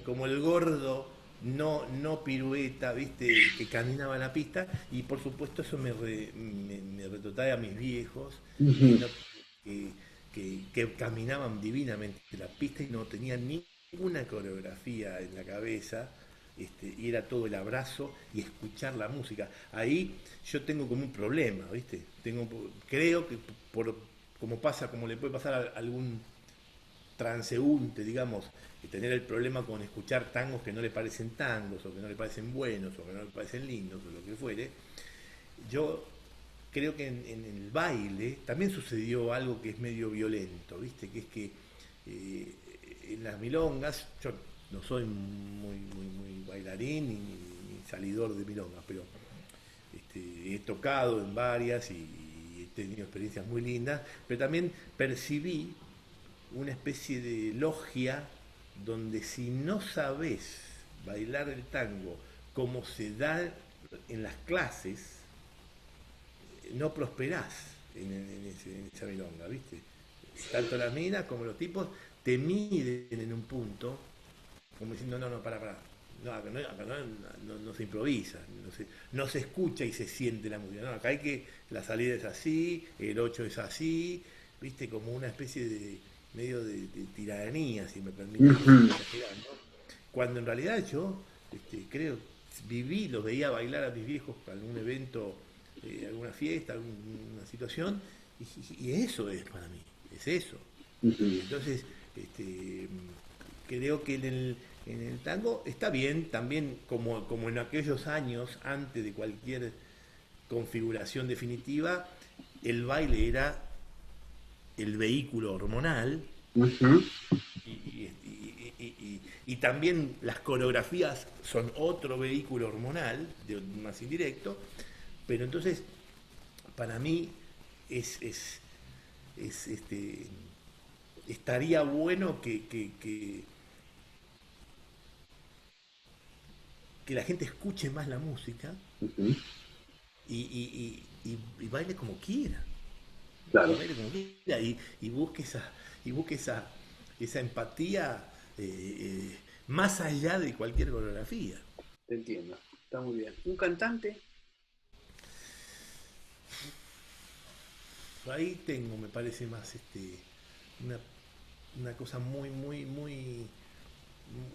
como el gordo, no pirueta, ¿viste? Que caminaba en la pista, y por supuesto eso me retrotrae a mis viejos, que, Ujú. no, que, que caminaban divinamente la pista y no tenían ninguna coreografía en la cabeza, y era todo el abrazo y escuchar la música. Ahí yo tengo como un problema, ¿viste? Creo que como le puede pasar a algún transeúnte, digamos, tener el problema con escuchar tangos que no le parecen tangos, o que no le parecen buenos, o que no le parecen lindos, o lo que fuere. Yo creo que en el baile también sucedió algo que es medio violento, ¿viste? Que es que eh, en las milongas, yo no soy muy bailarín ni salidor de milongas, pero he tocado en varias y he tenido experiencias muy lindas, pero también percibí una especie de logia donde si no sabes bailar el tango como se da en las clases, no prosperás en esa milonga, ¿viste? Tanto las minas como los tipos te miden en un punto, como diciendo, no, para. No, acá no se improvisa, no se escucha y se siente la música. No, acá hay que, la salida es así, el 8 es así, ¿viste? Como una especie de medio de tiranía, si me permiten Ujú. exagerar, ¿no? Cuando en realidad yo creo, los veía bailar a mis viejos para algún evento, alguna fiesta, alguna situación, y eso es para mí, es eso. Ujú. Entonces, creo que en el tango está bien, también como en aquellos años, antes de cualquier configuración definitiva, el baile era el vehículo hormonal Ujú. y, y- y- y- y también las coreografías son otro vehículo hormonal, más indirecto, pero entonces para mí es estaría bueno que la gente escuche más la música Ujú. y baile como quiera. Y Claro, baile como quiera y busque esa empatía más allá de cualquier coreografía. te entiendo. Está muy bien. Un cantante, Ahí tengo, me parece más una, una cosa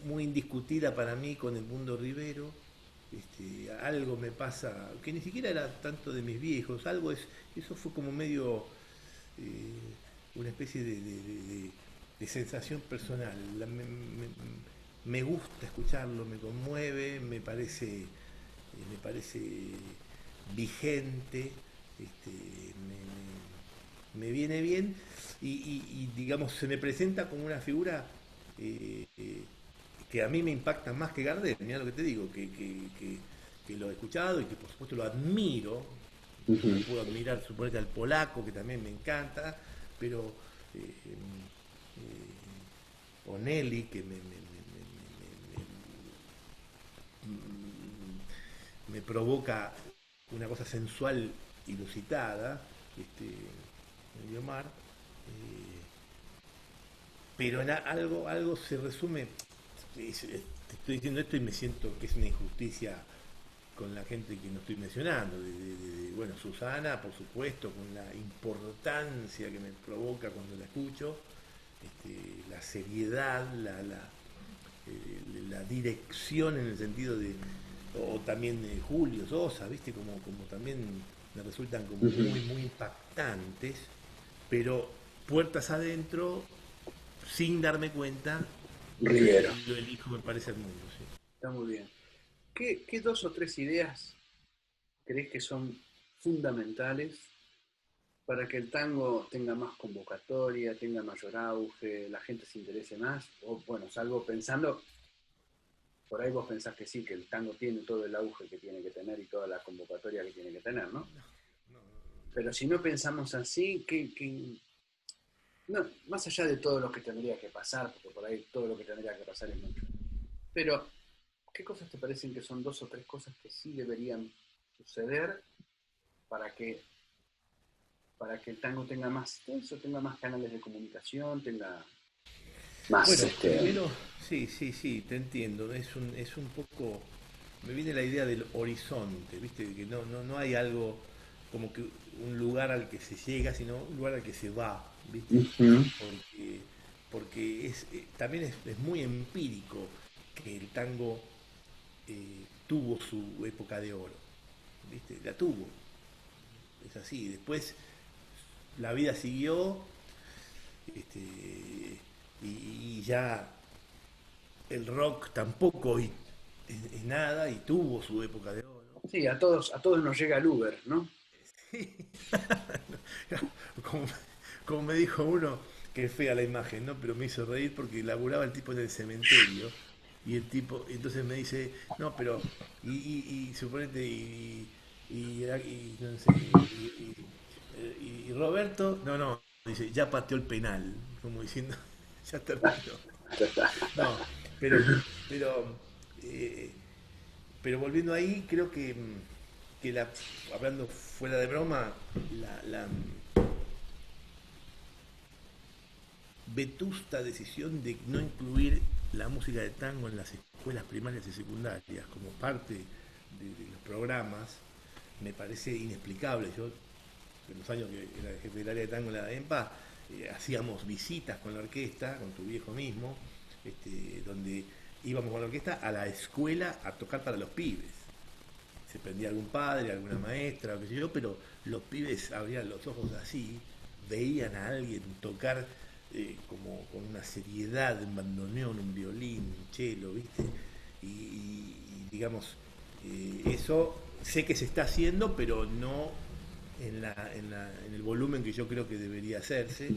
muy indiscutida para mí con el mundo Rivero. Algo me pasa, que ni siquiera era tanto de mis viejos, eso fue como medio una especie de sensación personal. Me gusta escucharlo, me conmueve, me parece vigente, me viene bien digamos se me presenta como una figura eh, eh, que a mí me impacta más que Gardel, mira lo que te digo, que lo he escuchado y que por supuesto lo admiro, como ujú, puedo admirar, suponete al polaco, que también me encanta, pero o Nelly, que me provoca una cosa sensual inusitada, medio mar, pero algo se resume, te estoy diciendo esto y me siento que es una injusticia con la gente que no estoy mencionando, bueno, Susana, por supuesto, con la importancia que me provoca cuando la escucho, la seriedad, la dirección en el sentido de, o también Julio Sosa, ¿viste? Como también me resultan como ujú. muy impactantes, pero puertas adentro, sin darme cuenta, Rivero. lo elijo, me parece el mundo, ¿sí? Está muy bien. ¿Qué dos o tres ideas crees que son fundamentales para que el tango tenga más convocatoria, tenga mayor auge, la gente se interese más? O bueno, salvo pensando, por ahí vos pensás que sí, que el tango tiene todo el auge que tiene que tener y toda la convocatoria que tiene que tener, ¿no? Pero si no pensamos así, no, más allá de todo lo que tendría que pasar, porque por ahí todo lo que tendría que pasar es mucho, pero ¿qué cosas te parecen que son dos o tres cosas que sí deberían suceder para que, para que el tango tenga más tenso, tenga más canales de comunicación, tenga más, Bueno, primero, sí, te entiendo. Es un poco, me viene la idea del horizonte, ¿viste? Que no hay algo como que un lugar al que se llega, sino un lugar al que se va, ¿viste? ujú, Porque, porque también es muy empírico que el tango tuvo su época de oro, ¿viste? La tuvo, es así. Después la vida siguió, y ya el rock tampoco es nada y tuvo su época de oro. sí, a todos nos llega el Uber, ¿no? como, como me dijo uno, que es fea la imagen, ¿no? Pero me hizo reír porque laburaba el tipo en el cementerio y el tipo, entonces me dice, no, pero, suponete, no sé, y Roberto, no, dice, ya pateó el penal, como diciendo, ya terminó. Ya está. No, pero, pero, eh, pero volviendo ahí, creo que hablando fuera de broma, la vetusta decisión de no incluir la música de tango en las escuelas primarias y secundarias como parte de los programas me parece inexplicable. Yo, en los años que era jefe del área de tango en la EMPA, hacíamos visitas con la orquesta, con tu viejo mismo, donde íbamos con la orquesta a la escuela a tocar para los pibes. Se prendía algún padre, alguna maestra, o qué sé yo, pero los pibes abrían los ojos así, veían a alguien tocar como con una seriedad, un bandoneón, un violín, un cello, ¿viste? Digamos, eso sé que se está haciendo, pero no en el volumen que yo creo que debería hacerse.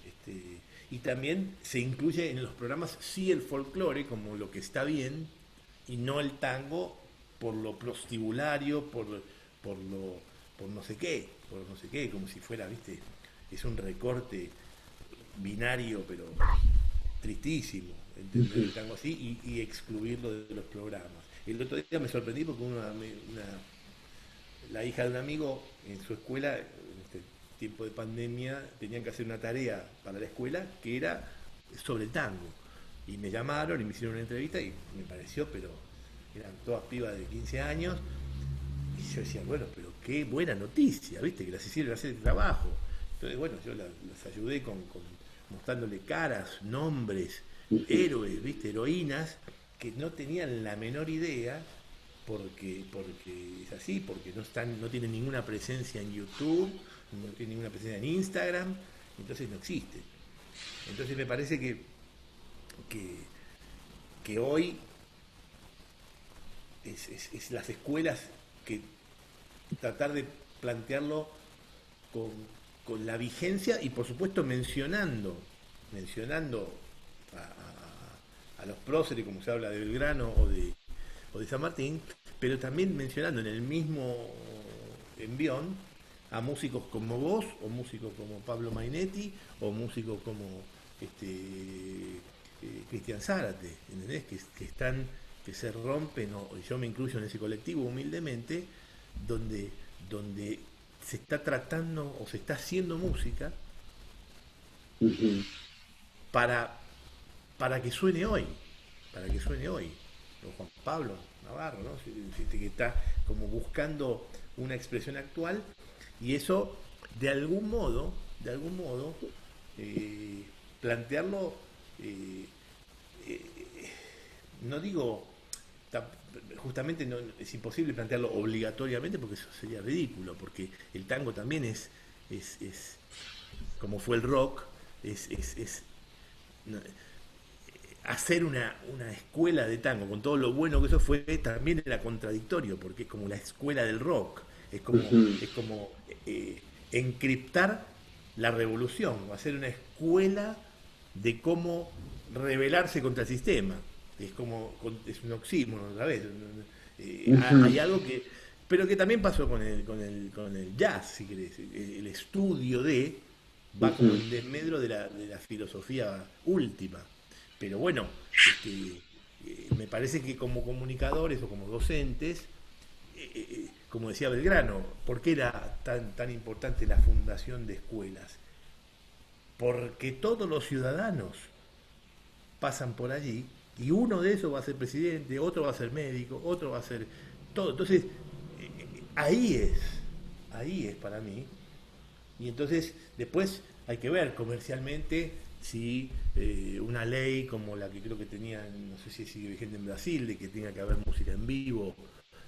Este, Y también se incluye en los programas sí el folclore como lo que está bien y no el tango por lo prostibulario, por lo, por no sé qué, como si fuera, viste, es un recorte binario, pero tristísimo, entender el tango así y excluirlo de los programas. El otro día me sorprendí porque la hija de un amigo en su escuela, en este tiempo de pandemia, tenían que hacer una tarea para la escuela que era sobre el tango. Y me llamaron y me hicieron una entrevista y me pareció, pero eran todas pibas de 15 años. Y yo decía, bueno, pero qué buena noticia, ¿viste? Que las hicieron hacer el trabajo. Entonces, bueno, yo las ayudé con mostrándole caras, nombres, héroes, ¿viste? Heroínas que no tenían la menor idea porque es así, porque no tienen ninguna presencia en YouTube, no tienen ninguna presencia en Instagram, entonces no existe. Entonces me parece que, que hoy es las escuelas que tratar de plantearlo con, con la vigencia y por supuesto mencionando a los próceres, como se habla de Belgrano o de San Martín, pero también mencionando en el mismo envión a músicos como vos, o músicos como Pablo Mainetti, o músicos como Cristian Zárate, ¿entendés? Que se rompen, y yo me incluyo en ese colectivo humildemente, donde se está tratando o se está haciendo música para, para que suene hoy, para que suene hoy. Don Juan Pablo Navarro, ¿no? Que está como buscando una expresión actual y eso de algún modo, plantearlo, eh, eh, no digo, justamente no, es imposible plantearlo obligatoriamente porque eso sería ridículo, porque el tango también es como fue el rock, es no, hacer una escuela de tango, con todo lo bueno que eso fue, también era contradictorio, porque es como la escuela del rock, es como encriptar la revolución, hacer una escuela de cómo rebelarse contra el sistema. Es un oxímoron otra vez. Hay algo que, pero que también pasó con el jazz, si querés. El estudio va como en desmedro de la filosofía última. Pero bueno, me parece que como comunicadores o como docentes, como decía Belgrano, ¿por qué era tan importante la fundación de escuelas? Porque todos los ciudadanos pasan por allí y uno de esos va a ser presidente, otro va a ser médico, otro va a ser todo. Entonces, ahí es para mí. Y entonces, después hay que ver comercialmente si una ley como la que creo que tenía, no sé si sigue vigente en Brasil, de que tenga que haber música en vivo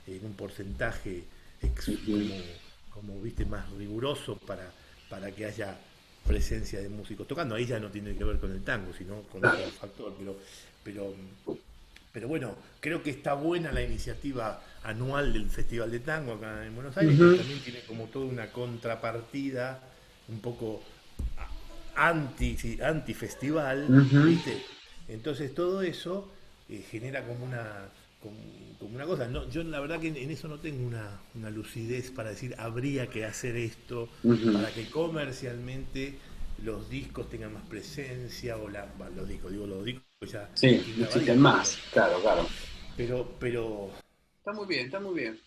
en un porcentaje como viste más riguroso para que haya presencia de músicos tocando. Ahí ya no tiene que ver con el tango, sino con otro factor. Pero, pero bueno, creo que está buena la iniciativa anual del Festival de Tango acá en Buenos Aires, que también tiene como toda una contrapartida un poco anti-festival, ¿viste? Entonces todo eso genera como una cosa. No, yo la verdad que en eso no tengo una lucidez para decir habría que hacer esto para que comercialmente los discos tengan más presencia los discos ya Sí, existen más, claro, claro. pero Está muy bien, está muy bien.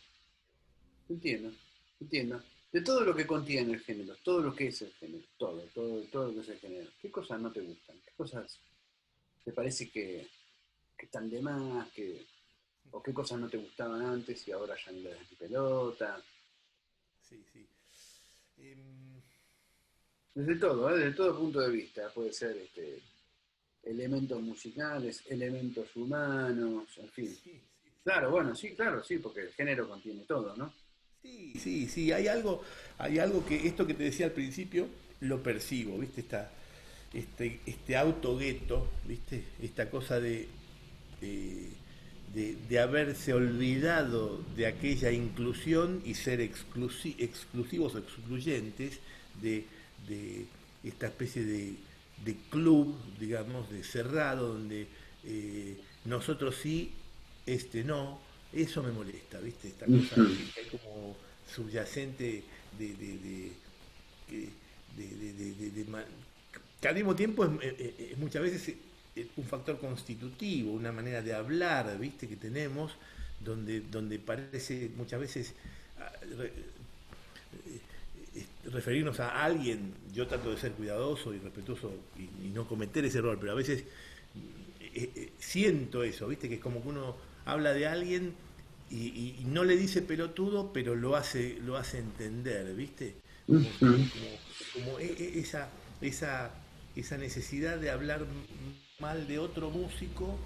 Entiendo, entiendo. De todo lo que contiene el género, todo lo que es el género, todo lo que es el género. ¿Qué cosas no te gustan? ¿Qué cosas te parece que están de más? ¿O qué cosas no te gustaban antes y ahora ya ni le das ni pelota? sí. Desde todo, ¿eh? Desde todo punto de vista. Puede ser elementos musicales, elementos humanos, en fin. Sí, Claro, bueno, sí, claro, sí, porque el género contiene todo, ¿no? sí, hay algo que esto que te decía al principio lo percibo, ¿viste? Este autogueto, ¿viste? Esta cosa de, de haberse olvidado de aquella inclusión y ser exclusivos o excluyentes de esta especie de club, digamos, de cerrado, donde nosotros sí, este no, eso me molesta, ¿viste? Esta cosa Ujú, que hay como subyacente de, de, de, que- que al mismo tiempo muchas veces un factor constitutivo, una manera de hablar, ¿viste? Que tenemos, donde parece muchas veces ah, re- referirnos a alguien. Yo trato de ser cuidadoso y respetuoso y no cometer ese error, pero a veces siento eso, ¿viste? Que es como que uno habla de alguien y no le dice pelotudo, pero lo hace entender, ¿viste? Como ujú, que, como esa, esa necesidad de hablar mal de otro músico,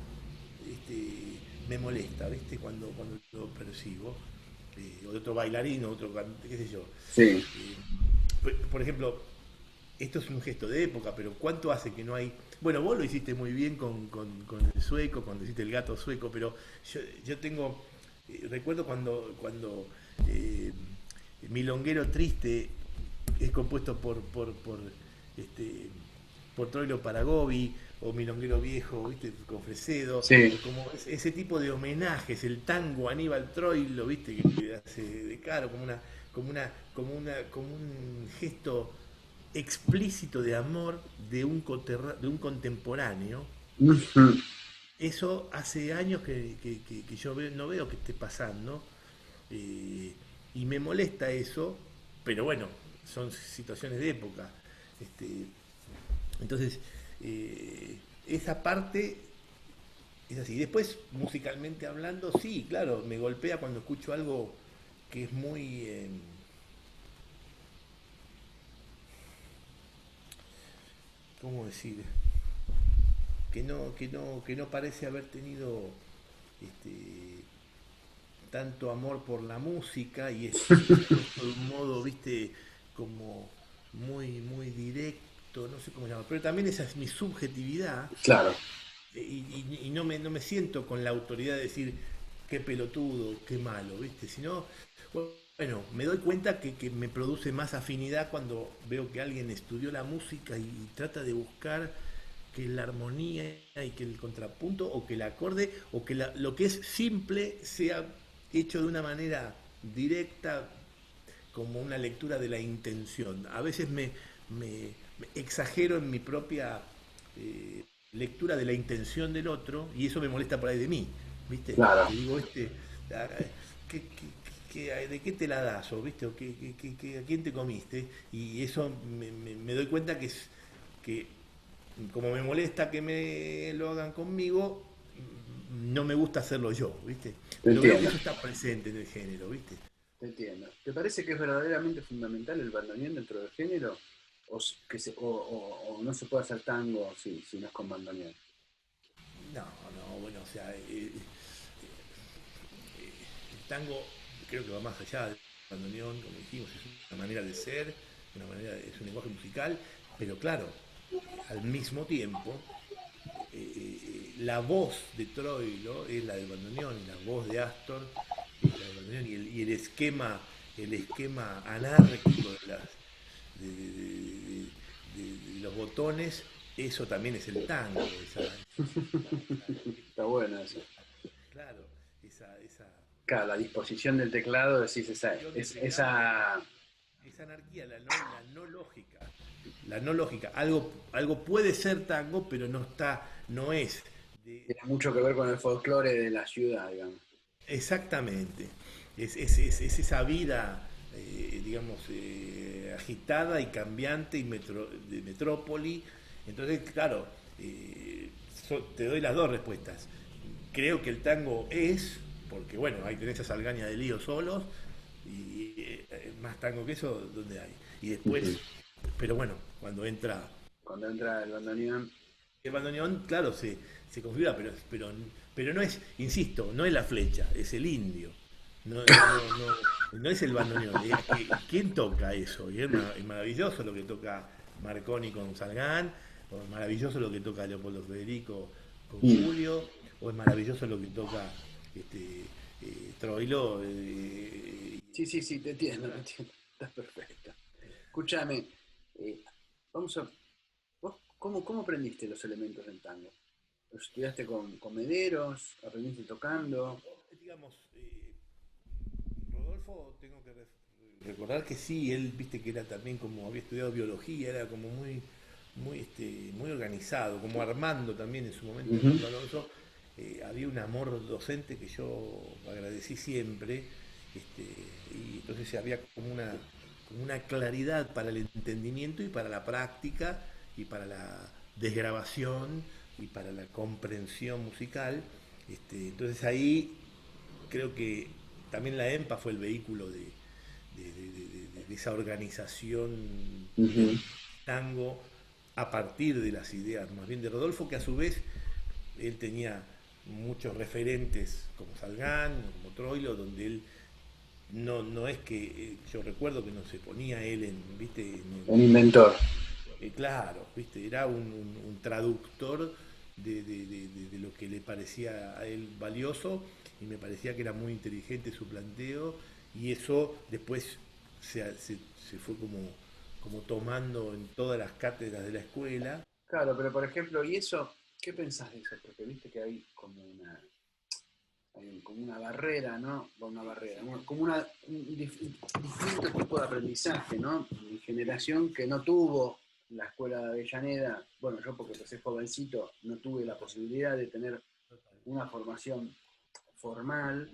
me molesta, ¿viste? Cuando lo percibo. O de otro bailarín, o otro qué sé yo. sí. Eh, por ejemplo, esto es un gesto de época, pero ¿cuánto hace que no hay? Bueno, vos lo hiciste muy bien con el sueco, cuando hiciste el gato sueco, pero yo tengo, recuerdo cuando eh, Milonguero Triste es compuesto este, por Troilo Paragovi, o Milonguero Viejo, ¿viste? Con Fresedo, Sí. como ese tipo de homenajes, el tango Aníbal Troilo, ¿viste? Que hace de caro, como un gesto explícito de amor de un contemporáneo. Ujú. Eso hace años que yo no veo que esté pasando, eh, y me molesta eso, pero bueno, son situaciones de época. Este, entonces, esa parte es así. Después, musicalmente hablando, sí, claro, me golpea cuando escucho algo que es muy, ¿cómo decir? Que no parece haber tenido este, tanto amor por la música y es expuesto de un modo, viste, como muy directo, no sé cómo llamarlo, pero también esa es mi subjetividad, Claro. y no me siento con la autoridad de decir qué pelotudo, qué malo, viste, sino, bueno, me doy cuenta que me produce más afinidad cuando veo que alguien estudió la música y trata de buscar que la armonía y que el contrapunto o que el acorde o que lo que es simple sea hecho de una manera directa, como una lectura de la intención. A veces me exagero en mi propia lectura de la intención del otro y eso me molesta por ahí de mí, ¿viste? Claro. Que digo, ah, ¿qué, de qué te la das? ¿O, ¿viste? ¿O a quién te comiste? Y eso me doy cuenta que como me molesta que me lo hagan conmigo, no me gusta hacerlo yo, ¿viste? Te Pero veo que entiendo. eso está presente en el género, ¿viste? Te entiendo. ¿Te parece que es verdaderamente fundamental el bandoneón dentro del género? O no se puede hacer tango si no es con bandoneón? No, no, bueno, o sea, el tango creo que va más allá del bandoneón, como dijimos, es una manera de ser, es un lenguaje musical, pero claro, al mismo tiempo, la voz de Troilo es la del bandoneón y la voz de Astor es la del bandoneón y el esquema anárquico de los botones, eso también es el tango, Está bueno eso. claro, esa Claro, la disposición del teclado, decís, disposición del teclado, esa anarquía, la no lógica. La no lógica. Algo puede ser tango, pero no está, no es. tiene mucho que ver con el folclore de la ciudad, digamos. Exactamente. Es esa vida, digamos, agitada y cambiante de metrópoli. Entonces, claro, te doy las dos respuestas. Creo que el tango es, porque bueno, ahí tenés a Salgaña de Lío solos, y más tango que eso, ¿dónde hay? Y Ujú. después, pero bueno, cuando entra Cuando entra el bandoneón. el bandoneón, claro, se configura, pero no es, insisto, no es la flecha, es el indio. No es el bandoneón. ¿Quién toca eso? Y es maravilloso lo que toca Marconi con Salgán, o es maravilloso lo que toca Leopoldo Federico con Mm. Julio, o es maravilloso lo que toca Troilo. Sí, sí, sí, te entiendo, te entiendo. Está perfecto. Escúchame, eh, vamos a. ¿Vos ¿Cómo aprendiste los elementos del tango? ¿Los estudiaste con Mederos? ¿Aprendiste tocando? Digamos, Rodolfo, tengo que recordar que sí, él, viste que era también como, había estudiado biología, era como muy organizado, como Armando también en su momento, Ujú. Armando Alonso, había un amor docente que yo agradecí siempre, este, y entonces había como una claridad para el entendimiento y para la práctica y para la desgrabación y para la comprensión musical. Entonces ahí creo que también la EMPA fue el vehículo de esa organización del Ujú. tango a partir de las ideas más bien de Rodolfo, que a su vez él tenía muchos referentes como Salgán, como Troilo, donde él no es que, yo recuerdo que no se ponía él ¿viste? Un inventor. Claro, ¿viste? Era un traductor de lo que le parecía a él valioso y me parecía que era muy inteligente su planteo y eso después se fue como tomando en todas las cátedras de la escuela. Claro, pero por ejemplo, ¿y eso? ¿Qué pensás de eso? Porque viste que hay como una barrera, ¿no? Bueno, una barrera, como distinto tipo de aprendizaje, ¿no? Mi generación que no tuvo la escuela de Avellaneda, bueno, yo porque empecé jovencito, no tuve la posibilidad de tener Total, una formación formal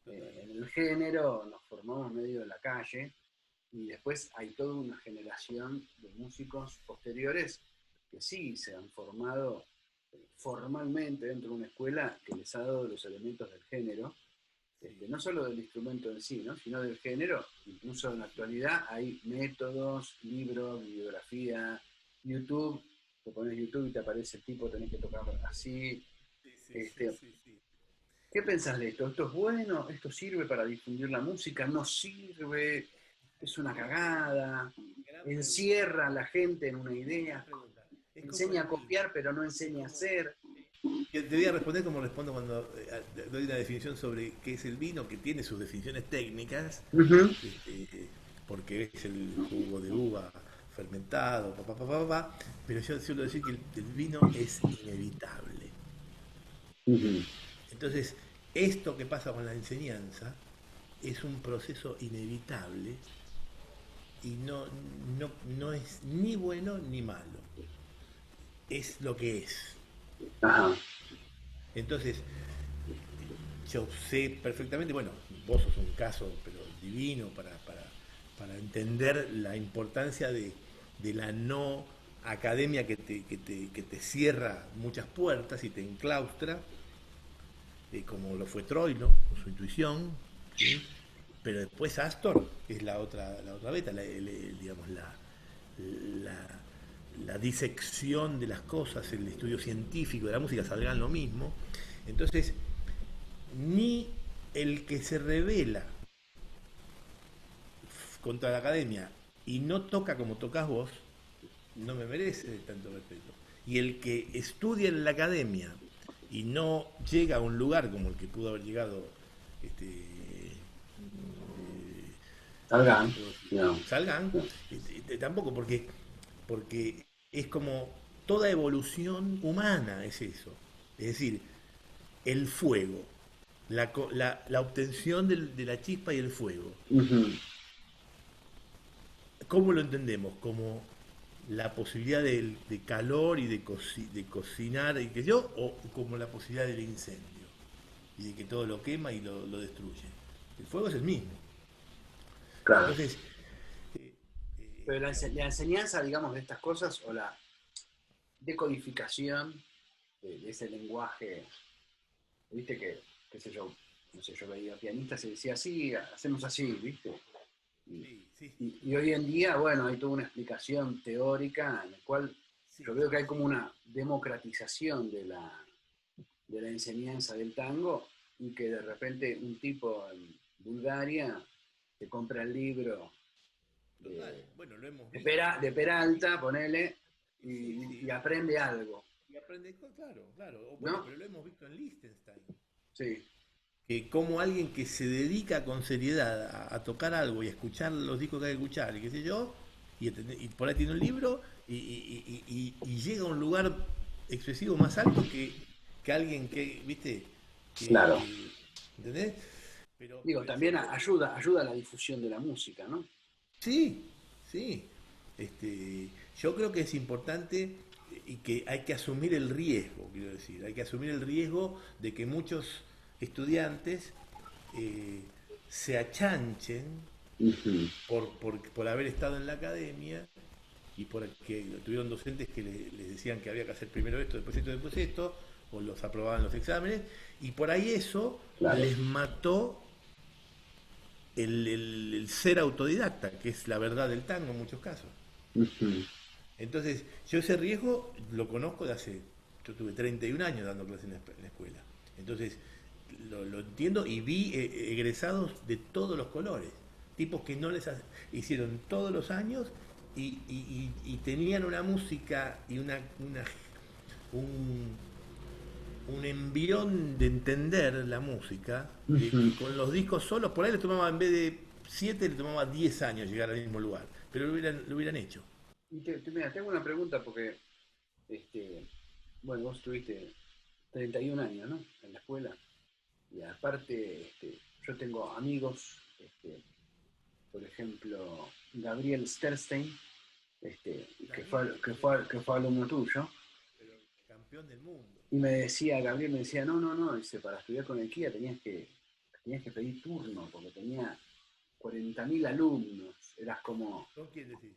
total. en el género, nos formamos medio en la calle, y después hay toda una generación de músicos posteriores que sí se han formado formalmente dentro de una escuela que les ha dado los elementos del género, Sí, no solo del instrumento en sí, ¿no? Sino del género. Incluso en la actualidad hay métodos, libros, bibliografía, YouTube. Te pones YouTube y te aparece el tipo, tenés que tocar así. sí, sí, sí, Este, sí, sí. ¿Qué pensás de esto? ¿Esto es bueno? ¿Esto sirve para difundir la música? ¿No sirve? ¿Es una cagada? Gran pregunta, ¿Encierra a la gente en una gran idea? pregunta. Es como ¿Enseña lo a mismo. copiar pero no enseña a hacer? Te voy a responder como respondo cuando doy una definición sobre qué es el vino, que tiene sus definiciones técnicas, Uh-huh. porque es el jugo de uva fermentado, pero yo suelo decir que el vino es inevitable. Uh-huh. Entonces, esto que pasa con la enseñanza es un proceso inevitable y no es ni bueno ni malo, es lo que es. Ajá. Entonces, yo sé perfectamente, bueno, vos sos un caso, pero divino para entender la importancia de la no academia que te cierra muchas puertas y te enclaustra, como lo fue Troilo, con su intuición, ¿sí? Pero después Astor, que es la otra beta, digamos, la, la disección de las cosas, el estudio científico de la música, salgan lo mismo. Entonces, ni el que se revela contra la academia y no toca como tocas vos, no me merece tanto respeto. Y el que estudia en la academia y no llega a un lugar como el que pudo haber llegado, ¿qué te Salgan. puedo decir? No. Salgan, tampoco, porque es como toda evolución humana es eso. Es decir, el fuego, la obtención de la chispa y el fuego. Uh-huh. ¿Cómo lo entendemos? Como la posibilidad de calor y de cocinar y que yo, o como la posibilidad del incendio y de que todo lo quema y lo destruye. El fuego es el mismo. Claro. Entonces, Pero la enseñanza, digamos, de estas cosas o la decodificación de ese lenguaje, viste que, qué sé yo, no sé, yo veía pianistas y decía así, hacemos así, viste. Y, sí, sí, y hoy en día, bueno, hay toda una explicación teórica en la cual yo sí, veo que hay como sí. una democratización de la enseñanza del tango y que de repente un tipo en Bulgaria te compra el libro Total. de, Bueno, lo hemos de, visto, de Peralta, ponele, sí, y sí. aprende algo, Y aprende, claro, claro. Bueno, ¿no? pero lo hemos visto en Liechtenstein. Sí. Que como alguien que se dedica con seriedad a tocar algo y a escuchar los discos que hay que escuchar y qué sé yo, y por ahí tiene un libro y llega a un lugar expresivo más alto que alguien que, viste, Claro. que, ¿entendés? Digo, Pero yo también creo, ayuda a la difusión de la música, ¿no? sí, sí. Yo creo que es importante y que hay que asumir el riesgo, quiero decir, hay que asumir el riesgo de que muchos estudiantes eh, se achanchen Ujú. por haber estado en la academia y porque tuvieron docentes que les decían que había que hacer primero esto, después esto, o los aprobaban los exámenes, y por ahí eso Claro. les mató el ser autodidacta, que es la verdad del tango en muchos casos. Ujú. Entonces, yo ese riesgo lo conozco de hace, yo tuve 31 años dando clases en la escuela. Entonces, lo entiendo y vi egresados de todos los colores, tipos que no les hicieron todos los años y tenían una música y un, un envión de entender la música, que Ujú. con los discos solos, por ahí les tomaba, en vez de 7 le tomaba 10 años llegar al mismo lugar, pero lo hubieran hecho. Y mira, tengo una pregunta porque, este, bueno, vos tuviste 31 años, ¿no? En la escuela. Y aparte, yo tengo amigos, por ejemplo, Gabriel Sterstein, Daniel, que fue alumno tuyo, pero campeón del mundo. y me decía, Gabriel me decía, no, no, no, dice, para estudiar con el KIA tenías que pedir turno, porque tenía 40.000 alumnos, eras como... ¿Con quién decís?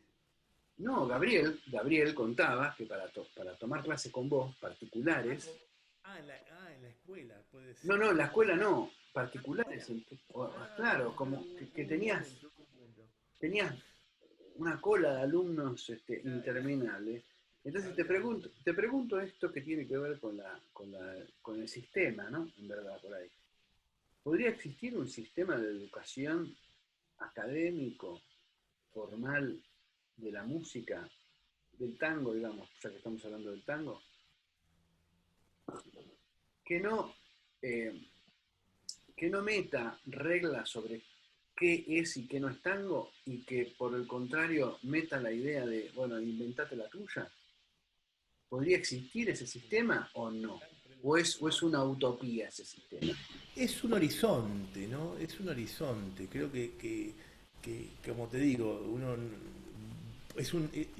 No, Gabriel contaba que para tomar clases con vos, Ah, particulares, en la escuela, puede no, ser. no, en la escuela no, Ah, particulares, fuera. claro, Yo como que confundo, yo confundo. tenías una cola de alumnos Claro, era, interminable. Entonces había, te pregunto esto que tiene que ver con el sistema, ¿no? En verdad, por ahí. ¿Podría existir un sistema de educación académico, formal, de la música, del tango, digamos, ya que estamos hablando del tango, que no, eh, que no meta reglas sobre qué es y qué no es tango y que por el contrario meta la idea de, bueno, inventate la tuya? ¿Podría existir ese sistema o no? gran pregunta. O es una utopía ese sistema? Es un horizonte, ¿no? Es un horizonte. Creo como te digo,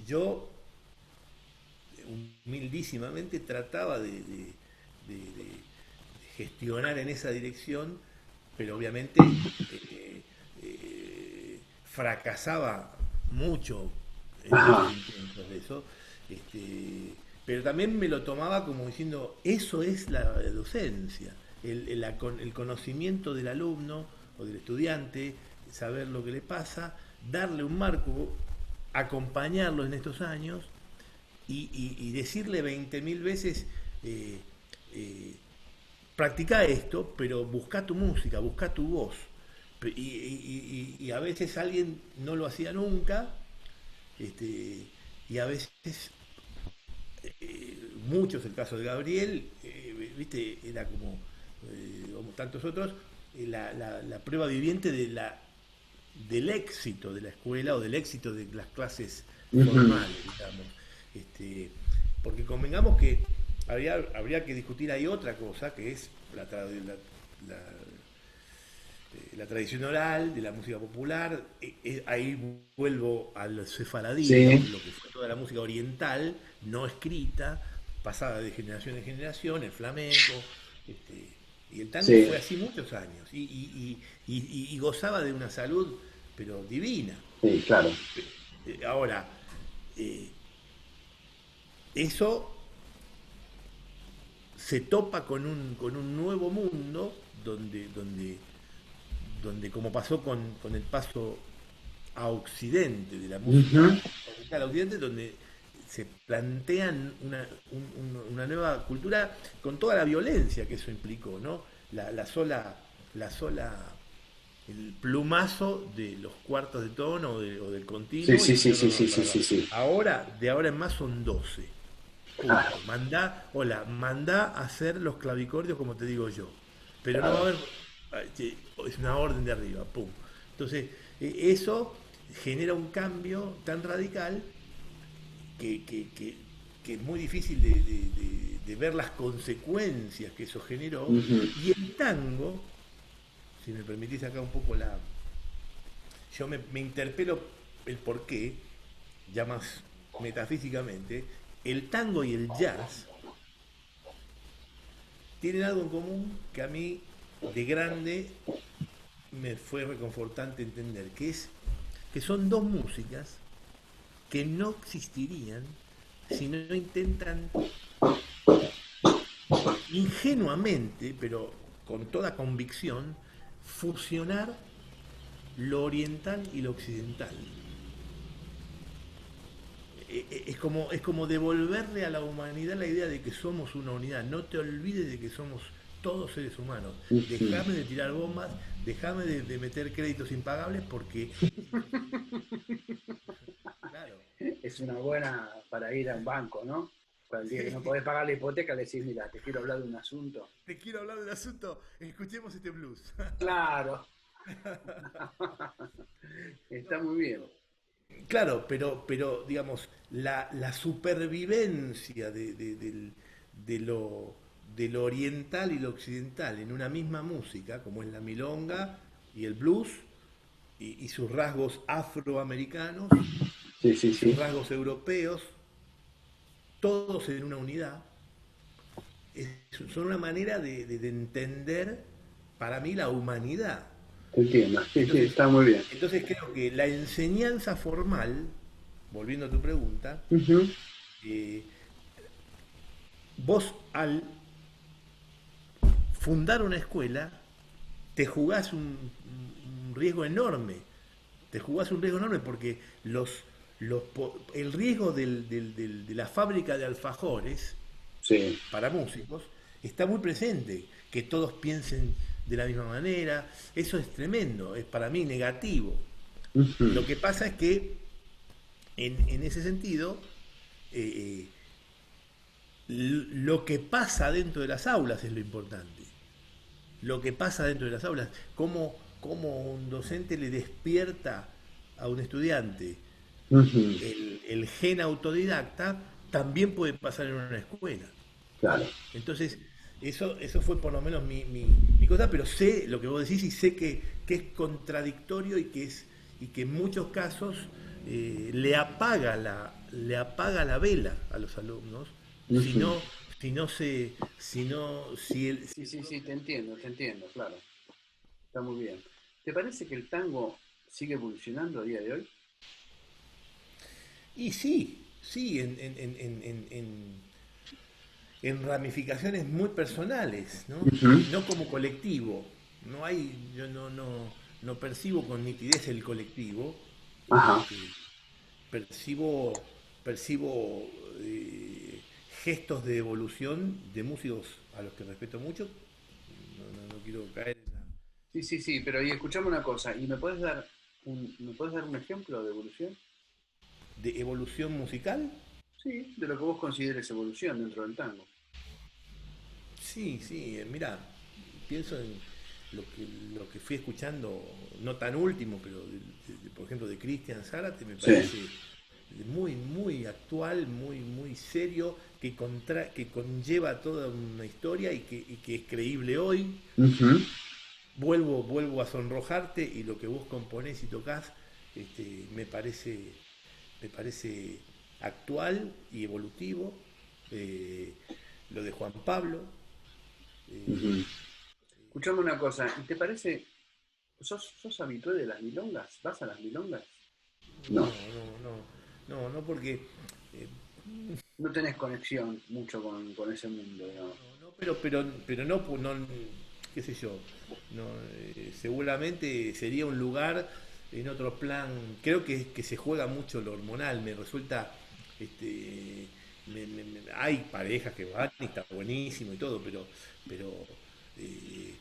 yo humildísimamente trataba de gestionar en esa dirección, pero obviamente fracasaba mucho en Ajá. muchos intentos de eso. Este, pero también me lo tomaba como diciendo, eso es la docencia, el conocimiento del alumno o del estudiante, saber lo que le pasa, darle un marco, acompañarlo en estos años y decirle 20.000 veces, eh, eh, practica esto, pero busca tu música, busca tu voz. Y a veces alguien no lo hacía nunca, este, y a veces, muchos, el caso de Gabriel, viste, era como tantos otros, la prueba viviente del éxito de la escuela o del éxito de las clases Ujú. formales, digamos. Este, porque convengamos que habría que discutir ahí otra cosa, que es la tradición oral de la música popular. Ahí vuelvo al sefaradí, Sí, digamos, lo que fue toda la música oriental, no escrita, pasada de generación en generación, el flamenco. este, y el tango sí, fue así muchos años y gozaba de una salud, pero divina. sí, claro. Ahora, eh, eso se topa con un nuevo mundo donde como pasó con el paso a Occidente de la Ujú. música oriental a Occidente, donde se plantean una nueva cultura con toda la violencia que eso implicó, ¿no? La sola, el plumazo de los cuartos de tono o del Sí, continuo y sí, decir, sí, no, no, sí, no, sí, para, sí, sí, sí. de ahora en más son 12. Claro, Punto. Mandá a hacer los clavicordios como te digo yo. Pero no va a claro. haber, es una orden de arriba, pum. Entonces, eso, genera un cambio tan radical que, que- que- que es muy difícil de ver las consecuencias que eso generó. Ujú. Y el tango, si me permitís acá un poco yo me interpelo el por qué, ya más metafísicamente, el tango y el jazz tienen algo en común que a mí de grande me fue reconfortante entender, que son dos músicas que no existirían si no intentan ingenuamente, pero con toda convicción, fusionar lo oriental y lo occidental. Es como devolverle a la humanidad la idea de que somos una unidad. No te olvides de que somos todos seres humanos. Ujú. Déjame de tirar bombas, déjame de meter créditos impagables porque es imposible. Claro. Es una buena para ir a un banco, ¿no? Para el día que no Sí. podés pagar la hipoteca, le decís, mira, te quiero hablar de un asunto. Te quiero hablar del asunto. Escuchemos este blues. Claro, está muy bien. Claro, pero digamos, la supervivencia de lo, de lo oriental y lo occidental en una misma música, como es la milonga y el blues, y sus rasgos afroamericanos Sí, sí, y sus sí. rasgos europeos, todos en una unidad, son una manera de entender para mí la humanidad. Entiendo. Sí, sí, Entonces, está muy bien. entonces creo que la enseñanza formal, volviendo a tu pregunta, Ujú. eh, vos al fundar una escuela te jugás un riesgo enorme. Te jugás un riesgo enorme porque el riesgo de la fábrica de alfajores Sí. para músicos está muy presente. Que todos piensen de la misma manera. Eso es tremendo, es para mí negativo. Ujú. Lo que pasa es que en ese sentido, eh, lo que pasa dentro de las aulas es lo importante. Lo que pasa dentro de las aulas, cómo un docente le despierta a un estudiante Ujú. el gen autodidacta, también puede pasar en una escuela. Claro. Entonces, eso fue por lo menos mi cosa, pero sé lo que vos decís y sé que es contradictorio y que en muchos casos le apaga la vela a los alumnos si Ujú. no, si no se, si no, si Sí, el sí, sí, profe. te entiendo, claro. Está muy bien. ¿Te parece que el tango sigue evolucionando a día de hoy? Y sí, sí, en ramificaciones muy personales, ¿no? Ujú. No como colectivo. No hay, yo no percibo con nitidez el colectivo. Ajá. Este, percibo, percibo gestos de evolución de músicos a los que respeto mucho. No quiero caer en la... Sí, sí, sí, pero y escuchame una cosa, ¿y me puedes dar un ejemplo de evolución? ¿De evolución musical? Sí, de lo que vos consideres evolución dentro del tango. Sí, sí, mira, pienso en lo que fui escuchando, no tan último, pero por ejemplo de Cristian Zárate, me Sí. parece muy, muy actual, muy serio, que conlleva toda una historia y que es creíble hoy. Ujú. Vuelvo a sonrojarte y lo que vos componés y tocás me parece actual y evolutivo. Eh, lo de Juan Pablo. eh, Ujú. Escuchame una cosa, ¿y te parece, sos habitué de las milongas? ¿Vas a las milongas? No, No, no, porque eh, no tenés conexión mucho con ese mundo, digamos. pero no, qué sé yo, no, seguramente sería un lugar en otro plan. Creo que se juega mucho lo hormonal, me resulta, este, hay parejas que van y está buenísimo y todo, pero eh,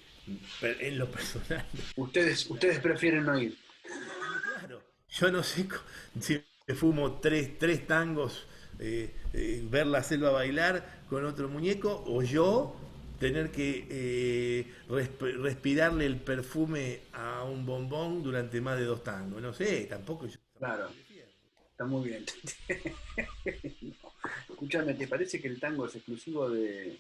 en lo personal. Ustedes prefieren no ir. Y claro, yo no sé si me fumo tres tangos, ver la selva bailar con otro muñeco, o yo tener que respirarle el perfume a un bombón durante más de dos tangos. No sé, tampoco yo Claro, Prefiero. está muy bien. No. Escúchame, ¿te parece que el tango es exclusivo de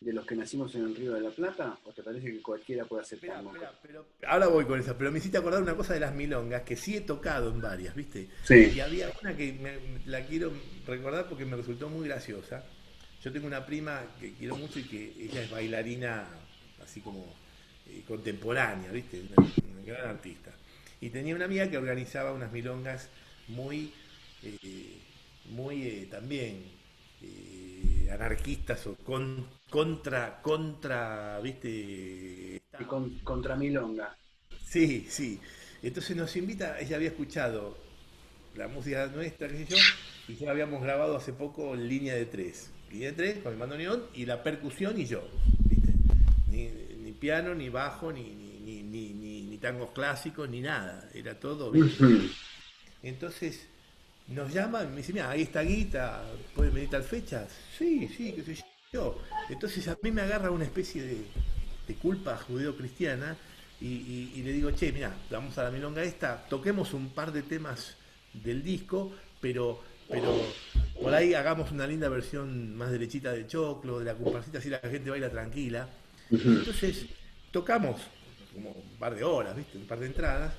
los que nacimos en el Río de la Plata? ¿O te parece que cualquiera puede hacer Esperá, tango? esperá, pero ahora voy con esa, pero me hiciste acordar una cosa de las milongas, que sí he tocado en varias, ¿viste? Sí. Y había una que la quiero recordar porque me resultó muy graciosa. Yo tengo una prima que quiero mucho y que ella es bailarina así como contemporánea, ¿viste? Una gran artista. Y tenía una amiga que organizaba unas milongas muy, eh, muy también anarquistas o contra, ¿viste? Y contra Milonga. Sí, sí. Entonces nos invita, ella había escuchado la música nuestra, qué sé yo, y ya habíamos grabado hace poco Línea de Tres. Línea de Tres con el bandoneón y la percusión y yo, ¿viste? Ni, ni piano, ni bajo, ni tangos clásicos, ni nada. Era todo, ¿viste? Ujú. Entonces nos llama y me dice, mira, ahí está Guita, ¿pueden venir tal fecha? Sí, sí, qué sé yo. Entonces a mí me agarra una especie de culpa judeo-cristiana y le digo, che, mira, vamos a la milonga esta, toquemos un par de temas del disco, pero por ahí hagamos una linda versión más derechita de Choclo, de la comparsita, así la gente baila tranquila. Y Ujú. entonces tocamos como un par de horas, ¿viste? Un par de entradas,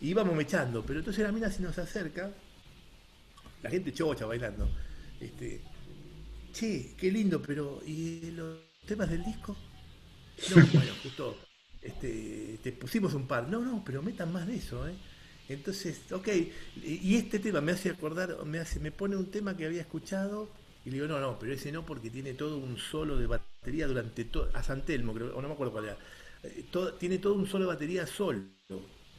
y íbamos mechando, pero entonces la mina se nos acerca, la gente chocha bailando. Este, che, qué lindo, pero ¿y los temas del disco? No, bueno, justo te pusimos un par. No, no, pero metan más de eso, ¿eh? Entonces, ok, y este tema me hace acordar, me pone un tema que había escuchado y le digo, no, no, pero ese no porque tiene todo un solo de batería durante todo, a San Telmo, creo, o no me acuerdo cuál era. Tiene todo un solo de batería solo,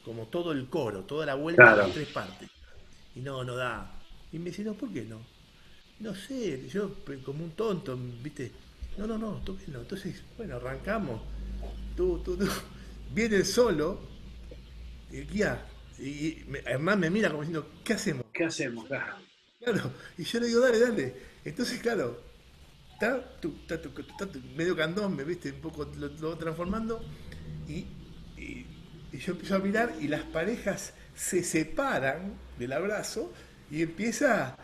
como todo el coro, toda la vuelta, Claro, las tres partes. Y no, no da. Y me dice, no, ¿por qué no? No sé, yo como un tonto, ¿viste? No, no, no, tóquenlo. Entonces, bueno, arrancamos. Tú. Viene solo, el guía, y además me mira como diciendo, ¿qué hacemos? ¿qué hacemos? Claro. Claro, y yo le digo, dale, dale. Entonces, claro, medio candombe, ¿viste? Un poco lo va transformando, y, y, y yo empiezo a mirar y las parejas se separan del abrazo y empieza.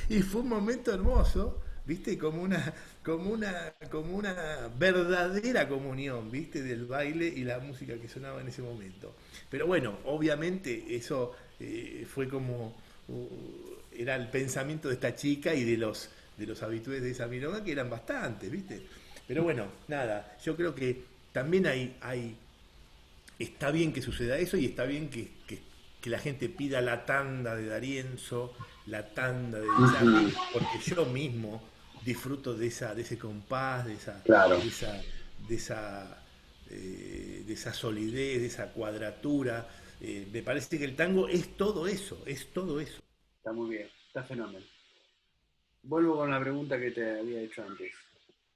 Y fue un momento hermoso, ¿viste? Como una verdadera comunión, ¿viste? Del baile y la música que sonaba en ese momento. Pero bueno, obviamente eso fue como era el pensamiento de esta chica y de los habitués de esa milonga, que eran bastantes, ¿viste? Pero bueno, nada, yo creo que también está bien que suceda eso y está bien que la gente pida la tanda de D'Arienzo, la tanda de Di Ujú. Sarli, porque yo mismo disfruto de ese compás, Claro, de esa, de esa, de esa solidez, de esa cuadratura. Me parece que el tango es todo eso, es todo eso. está muy bien, está fenómeno. Vuelvo con la pregunta que te había hecho antes.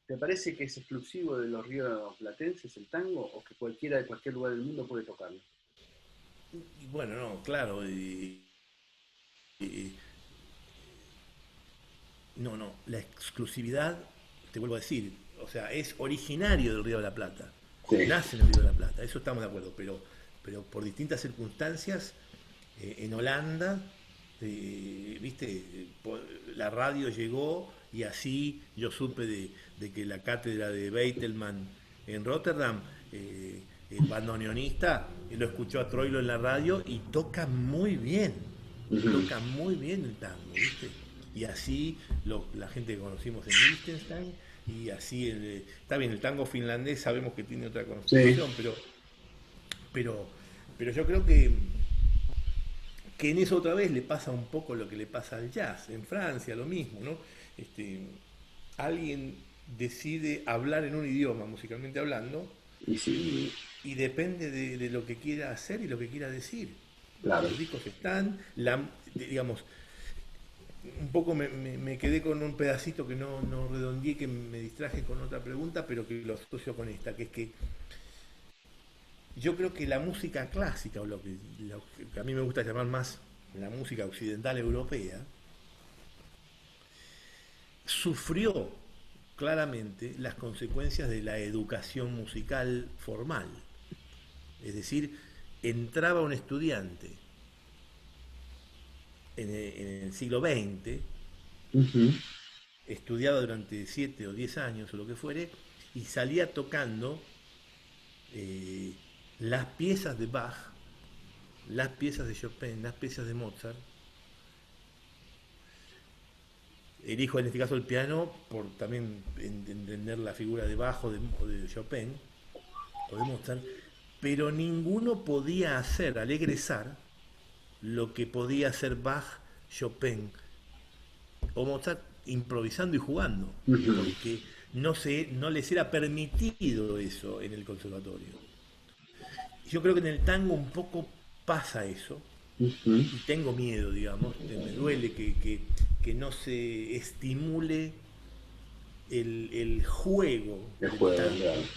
¿Te parece que es exclusivo de los ríos platenses el tango o que cualquiera de cualquier lugar del mundo puede tocarlo? Y bueno, no, claro, y- no, no, la exclusividad, te vuelvo a decir, o sea, es originario del Río de la Plata, Sí. nace en el Río de la Plata, eso estamos de acuerdo, pero por distintas circunstancias, en Holanda, viste, la radio llegó y así yo supe de que la cátedra de Beitelman en Rotterdam, el bandoneonista, lo escuchó a Troilo en la radio y Ujú. toca muy bien el tango, ¿viste? Y así la gente que conocimos en Liechtenstein, y así, está bien, el tango finlandés sabemos que tiene otra Sí. constitución, pero, pero yo creo que en eso otra vez le pasa un poco lo que le pasa al jazz. En Francia lo mismo, ¿no? Este, alguien decide hablar en un idioma, musicalmente hablando, Y sí, y depende de lo que quiera hacer y lo que quiera decir. claro. Los discos están, digamos, un poco me quedé con un pedacito que no redondeé, que me distraje con otra pregunta, pero que lo asocio con esta, que es que yo creo que la música clásica, o lo que a mí me gusta llamar más la música occidental europea, sufrió claramente las consecuencias de la educación musical formal. Es decir, entraba un estudiante en el siglo XX, Ujú. estudiaba durante 7 o 10 años o lo que fuere, y salía tocando eh, las piezas de Bach, las piezas de Chopin, las piezas de Mozart. Elijo en este caso el piano por también entender la figura de Bach o de Chopin o de Mozart, pero ninguno podía hacer al egresar lo que podía hacer Bach, Chopin o Mozart improvisando y jugando, Ujú. porque no les era permitido eso en el conservatorio. Yo creo que en el tango un poco pasa eso, Ujú. y tengo miedo, digamos, me duele que no se estimule el juego El del juego, claro. tango,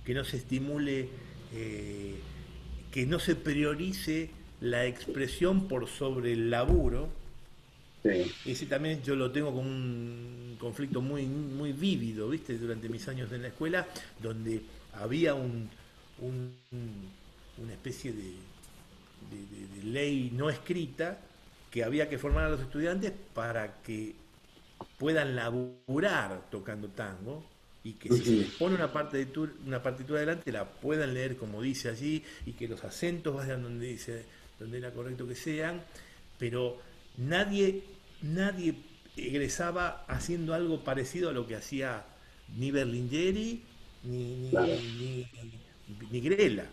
que no se estimule, eh, que no se priorice la expresión por sobre el laburo. Sí. Ese también yo lo tengo como un conflicto muy vívido, ¿viste? Durante mis años en la escuela, donde había un- una especie de ley no escrita que había que formar a los estudiantes para que puedan laburar tocando tango y que si se Ujú. les pone una partitura delante la puedan leer como dice allí y que los acentos vayan donde dice, donde era correcto que sean, pero nadie, nadie egresaba haciendo algo parecido a lo que hacía ni Berlingeri Claro. ni Grela.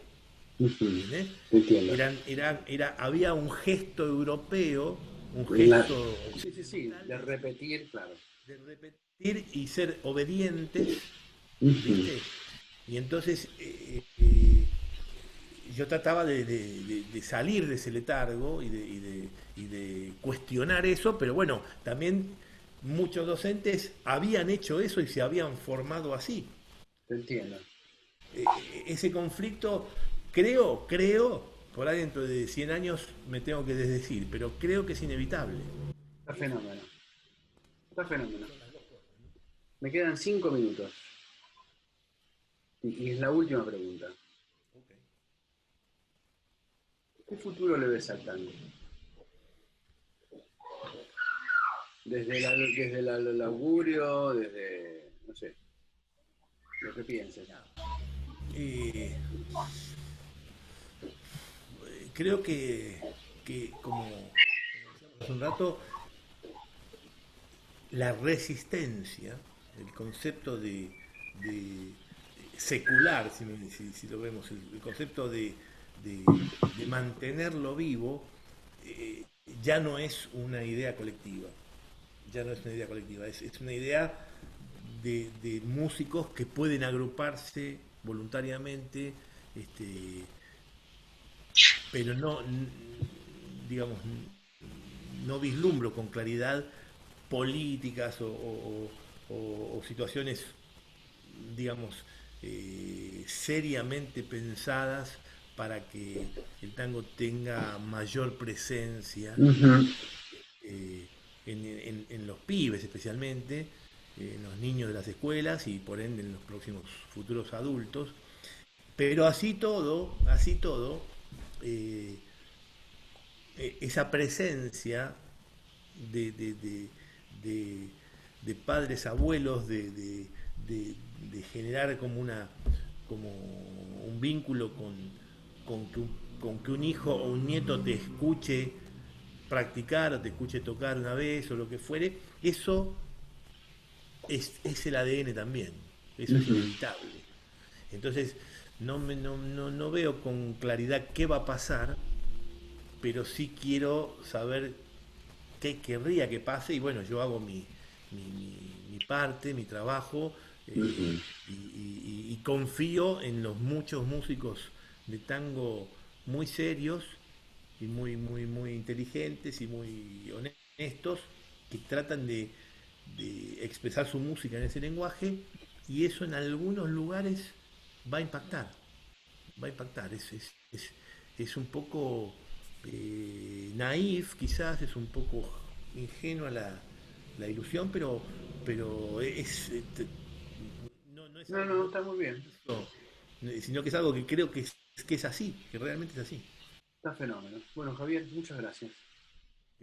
Ujú. ¿Entendés? Entiendo. Había un gesto europeo, un La- gesto Sí, sí, sí, occidental de repetir, claro. de repetir y ser obedientes, Ujú. ¿viste? Y entonces yo trataba de salir de ese letargo y de cuestionar eso, pero bueno, también muchos docentes habían hecho eso y se habían formado así. Te entiendo. Ese conflicto, por ahí dentro de 100 años me tengo que desdecir, pero creo que es inevitable. Está fenómeno. Está fenómeno. Me quedan 5 minutos. Y es la última pregunta. ¿Qué futuro le ves al tango? Desde el augurio, desde, no sé, lo que pienses. Eh, Creo que como decíamos hace un rato, la resistencia, el concepto de secular, si lo vemos, el concepto de mantenerlo vivo, eh, ya no es una idea colectiva, ya no es una idea colectiva, es una idea de músicos que pueden agruparse voluntariamente, este, pero digamos, no vislumbro con claridad políticas o situaciones, digamos, seriamente pensadas para que el tango tenga mayor presencia Ujú. eh, en los pibes especialmente, en los niños de las escuelas y por ende en los próximos futuros adultos. Pero así todo, eh, esa presencia de, de- de- de- de padres, abuelos, de generar como un vínculo con que con que un hijo o un nieto te escuche practicar o te escuche tocar una vez o lo que fuere, eso es el ADN también, eso es Ujú. inevitable. Entonces, no veo con claridad qué va a pasar, pero sí quiero saber qué querría que pase y bueno, yo hago mi parte, mi trabajo Ujú. y confío en los muchos músicos de tango muy serios y muy inteligentes y muy honestos que tratan de expresar su música en ese lenguaje y eso en algunos lugares va a impactar, va a impactar. Es un poco naif, quizás, es un poco ingenua la ilusión, pero no es No, algo que no, yo está muy bien. pienso, sino que es algo que creo que es así, que realmente es así. Está fenómeno. Bueno, Javier, muchas gracias.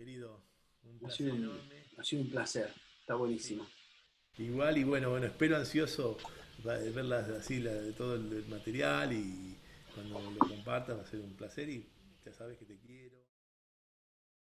querido, un Ha placer sido enorme. ha sido un placer, está buenísimo. Igual y bueno, espero ansioso ver así todo el material y cuando lo compartas va a ser un placer y ya sabes que te quiero.